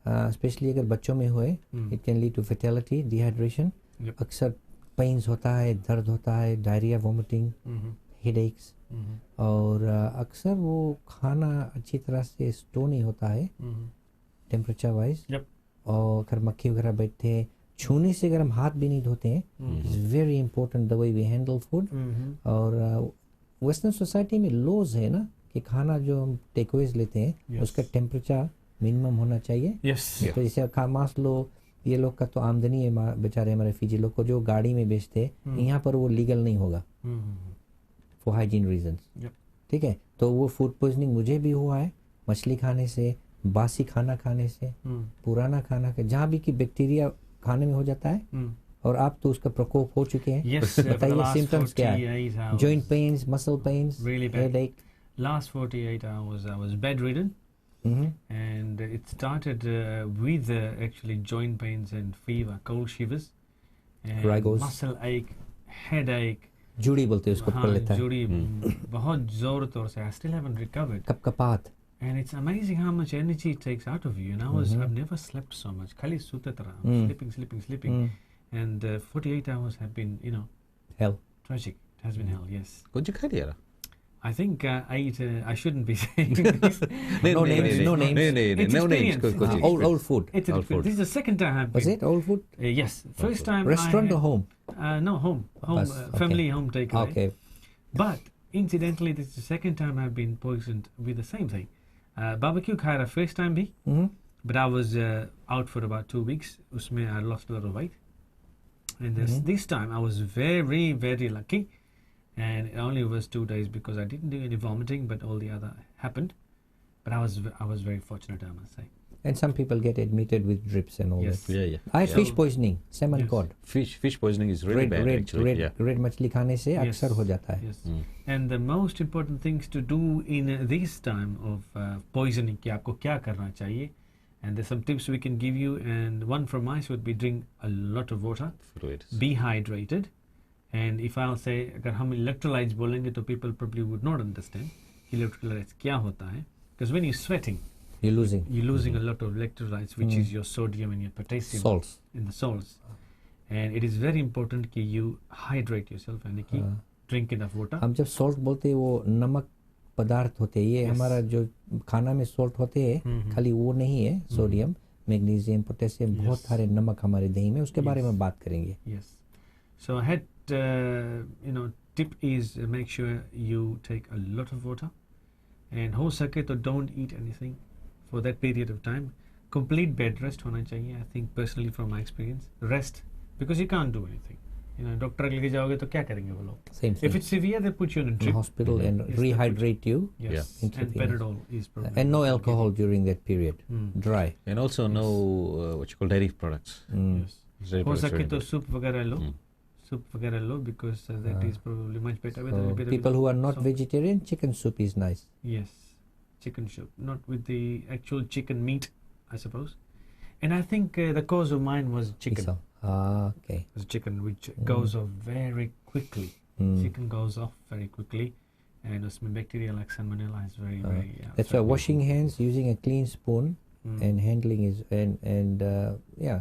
specially अगर बच्चों में होए. It can lead to fatality, dehydration. अक्सर पेन्स होता है, दर्द होता है, डायरिया, वोमिटिंग, हेडेक्स, और अक्सर वो खाना अच्छी तरह से स्टोर नहीं होता है टेम्परेचर वाइज. और अगर मक्खी वगैरह बैठते हैं, छूने से अगर हम हाथ भी नहीं धोते हैं, it's very important the way we handle food. और वेस्टर्न सोसाइटी में लॉज है ना कि खाना जो हम टेकअवेज लेते हैं उसका टेम्परेचर मिनिमम होना चाहिए. तो जैसे मान लो ये लोग का तो आमदनी है बेचारे हमारे फिजी लोग को जो गाड़ी में बेचते हैं, यहाँ पर वो लीगल नहीं होगा फॉर हाइजीन रीजंस. ठीक है, तो वो फूड पॉइजनिंग मुझे भी हुआ है मछली खाने से, बासी खाना खाने से, पुराना खाना के जहाँ भी कि बैक्टीरिया खाने में हो जाता है. और आप तो उसका प्रकोप हो चुके हैं. बताइए सिम्टम्स क्या है? Joint pains, muscle pains, headache. Last 48 hours I was bedridden, and it started with actually joint pains and fever, cold shivers, and muscle ache, headache. जुड़ी बोलते हैं उसको, पकड़ लेता है. जुड़ी बहुत जोर तौर से. I still haven't recovered. कपकपात. And it's amazing how much energy it takes out of you. And I've never slept so much. खाली सोते रहा, sleeping. And 48 hours have been, hell. Tragic. It has been hell. Yes. कुछ खा लिया? I think I shouldn't be saying this. No names. No names. Old food. This is the second time I've been. Was it old food? Yes. First time. Restaurant or home? No, home. Family home takeaway. Okay. But incidentally, this is the second time I've been poisoned with the same thing. Barbecue khaya first time bhi. But I was out for about 2 weeks. Usme I lost a lot of weight. And this time I was very, very lucky. And it only was 2 days because I didn't do any vomiting, but all the other happened. But I was very fortunate, I must say. And some people get admitted with drips and all that. Yeah. I had fish poisoning, salmon cod. Fish poisoning is really bad actually. Red मछली खाने से अक्सर हो जाता है. Yes. And the most important things to do in this time of poisoning, कि आपको क्या करना चाहिए. And there's some tips we can give you. And one from us would be drink a lot of water. Fluids. Be hydrated. And if I'll say अगर हम electrolytes बोलेंगे तो people probably would not understand electrolytes क्या होता है. Because when you're sweating, you're losing a lot of electrolytes, which is your sodium and your potassium salts in the salts. And it is very important कि you hydrate yourself and कि drink enough water. हम जब salt बोलते हैं वो नमक पदार्थ होते हैं. ये हमारा जो खाना में salt होते हैं खाली वो नहीं है. सोडियम, मैग्नीशियम, पोटेशियम, बहुत सारे नमक हमारे दही में, उसके बारे में बात करेंगे. Yes. So I had tip is make sure you take a lot of water, and हो सके तो don't eat anything for that period of time. Complete bed rest होना चाहिए. I think personally from my experience, rest because you can't do anything. Doctor लेके जाओगे तो क्या करेंगे वो लोग? Same thing. If it's severe, they put you in a drip. Hospital and rehydrate you. Yes. And Panadol is probably. And no alcohol during that period. Dry. And also no what you call dairy products. Yes. हो सके तो soup वगैरह लो. soup वगैरह लो because that is probably much better with a little bit of people who are not salt. vegetarian, chicken soup is nice. Yes, chicken soup, not with the actual chicken meat, I suppose. And I think the cause of mine was chicken. So, okay. It was chicken, which goes off very quickly. Chicken goes off very quickly, and उसमें bacteria like salmonella is very That's why washing hands using a clean spoon and handling is and yeah.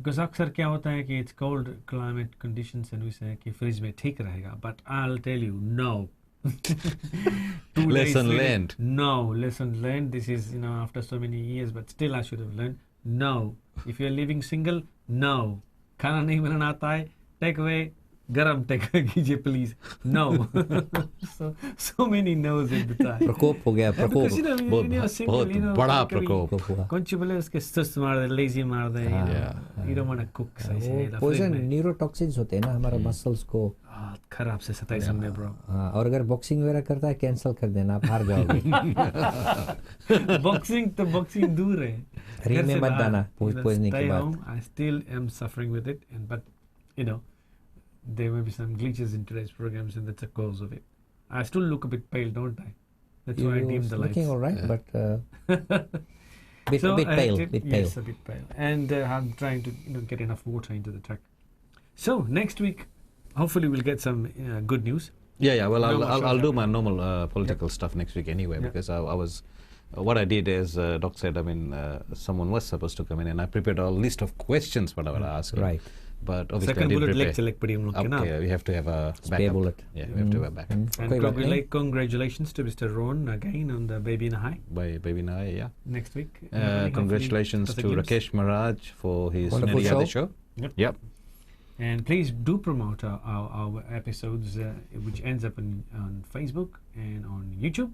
Because अक्सर क्या होता है कि it's cold climate conditions and we say कि fridge में ठीक रहेगा, but I'll tell you no. 2 days Lesson later, learned. No, lesson learned. This is after so many years, but still I should have learned. No, if you're living single, no. खाना नहीं बनाना आता है, take away. गरम take कीजिए please no so many no's at the time प्रकोप हो गया प्रकोप बहुत बड़ा प्रकोप कौन सी बोले उसके सुस्त मार दे लेजी मार दे you don't want to cook poison neurotoxins होते हैं ना हमारे मसल्स को खराब से सताई हमने ब्रो और अगर बॉक्सिंग वगैरह करता है कैंसिल कर देना आप हार जाओगे बॉक्सिंग दूर है रिंग में मत जाना पोइजनिंग के बाद I still am suffering with it but there may be some glitches in today's programs and that's the cause of it. I still look a bit pale, don't I? That's why I dim the lights. Looking all right, but bit pale. Yes, a bit pale. And I'm trying to get enough water into the truck. So next week, hopefully we'll get some good news. Yeah. Well, I'll do my normal political stuff next week anyway because I was. What I did is, Doc said, someone was supposed to come in and I prepared a list of questions what I would ask. Right. But obviously Second I didn't bullet prepare. Okay, we have to have a backup. Bullet. Yeah, we have to have a backup. And congratulations to Mr. Ron again on the Baby in a High. By Baby in a High, yeah. Next week. Congratulations to Rakesh Maharaj for his wonderful show. Yep. And please do promote our episodes, which ends up on Facebook and on YouTube.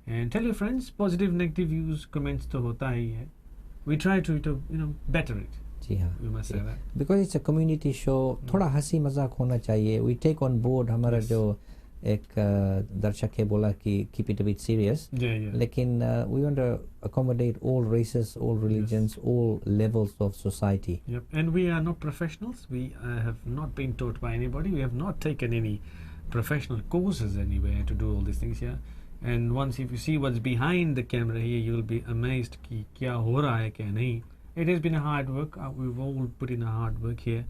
And tell your friends, positive, negative views, comments to hota hi hai. We try to better it. जी हाँ. We must say that. Because it's a community show, थोड़ा हंसी मजाक होना चाहिए. We take on board हमारा जो एक दर्शक है बोला कि keep it a bit serious. Yeah. लेकिन we want to accommodate all races, all religions, all levels of society. Yep. And we are not professionals. We have not been taught by anybody. We have not taken any professional courses anywhere to do all these things here. And once if you see what's behind the camera here, you'll be amazed कि क्या हो रहा है क्या नहीं. It has been a hard work. We've all put in a hard work here,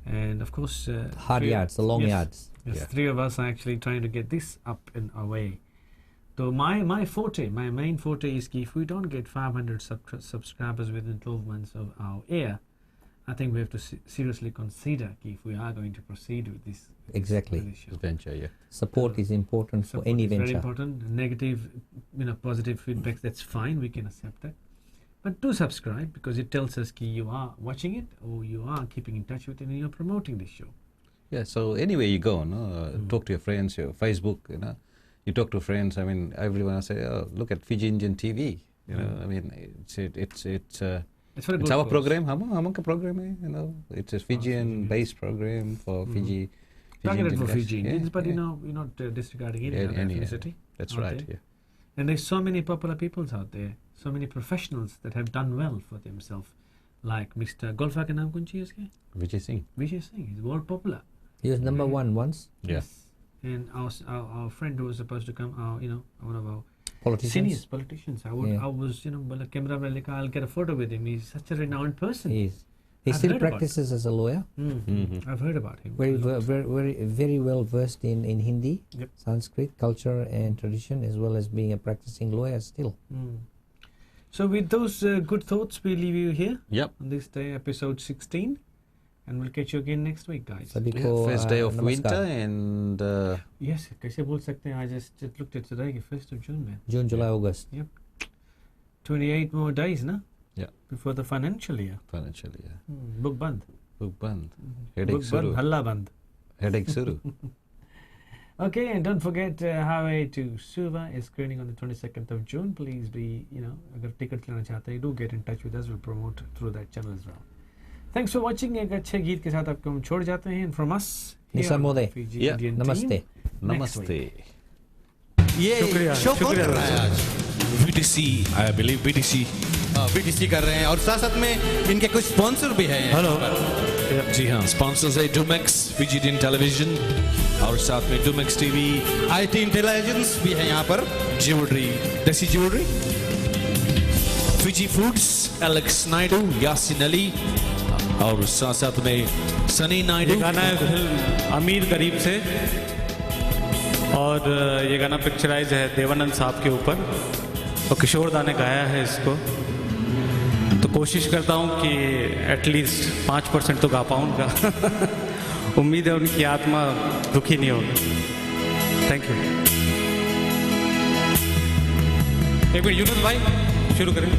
and of course, hard yards, the long yards. Yes, 3 of us are actually trying to get this up and away. So my main forte is if we don't get 500 subscribers within 12 months of our air, I think we have to seriously consider if we are going to proceed with this. Exactly. Venture, yeah. Support is important for any venture. Very important. Negative, positive feedback, that's fine. We can accept that. But do subscribe because it tells us that you are watching it or you are keeping in touch with it and you're promoting this show. Yeah, so anyway you go, talk to your friends, your Facebook, you talk to friends. Everyone will say, oh, look at Fiji Indian TV. It's our program. हम का program है, it's a Fijian-based program for Fiji. Targeted for Fiji Indians, but we're not disregarding any other ethnicity. That's right. Yeah. And there's so many popular peoples out there, so many professionals that have done well for themselves, like Mr. Golfa के नाम कौन सी है इसके? Vijay Singh. Vijay Singh is world popular. He was number 1 once. Yes. And our friend who was supposed to come, one of our politicians. Politicians. I was, camera में लेकर, I'll get a photo with him. He's such a renowned person. He still practices as a lawyer. I've heard about him. Very well versed in Hindi, yep. Sanskrit, culture and tradition, as well as being a practicing lawyer still. So with those good thoughts, we leave you here. Yep. On this day, episode 16. And we'll catch you again next week, guys. First day of winter and... Yes, कैसे बोल सकते हैं? I just looked at today, 1st of June, man. June, July, August. Yep. 28 more days, no? Yeah. Before the financial year. Book band. Headache suru. Halla band. Headache suru. Okay, and don't forget Highway to Suva is screening on the 22nd of June. Please be, अगर tickets लेना चाहते हैं, do get in touch with us. We'll promote through that channel as well. Thanks for watching. एक अच्छे गीत के साथ आपको हम छोड़ जाते हैं. And from us, Nisa Mode. Namaste. Namaste. ये शो कौन कर रहा है आज? BTC, I believe BTC. BTC कर रहे हैं और साथ साथ में इनके कुछ स्पॉन्सर भी हैं. हेलो. जी हाँ, स्पॉन्सर्स है डूमेक्स, विजिडियन टेलीविजन और साथ में डूमेक्स टीवी, IT इंटेलिजेंस भी है यहाँ पर, ज्वेलरी, देसी jewellery, fizzy foods, Alex Naidu, Yasin Ali और साथ साथ में सनी नायडू। ये गाना है फिल्म अमीर गरीब से और ये गाना पिक्चराइज है देवानंद साहब के ऊपर और किशोर दा ने गाया है इसको। तो कोशिश करता हूँ कि एटलीस्ट 5% तो गा पाऊँगा। उम्मीद है उनकी आत्मा दुखी नहीं होगी। Thank you. एक मिनट यूनुस भाई, शुरू करें।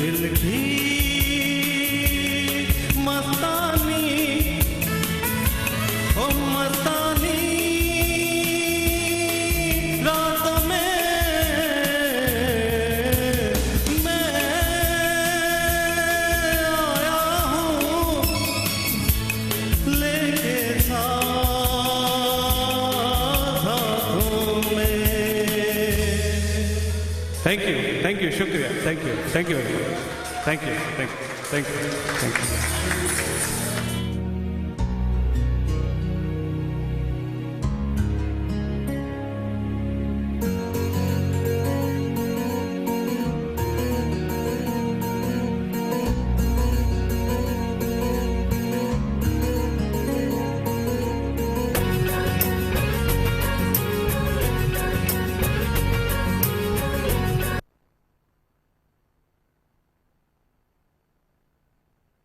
दिल की मस्तानी ओ मस्तानी रातों में मैं आया हूँ लेके साथ हाथों में। थैंक यू शुक्रिया, thank you very much, thank you.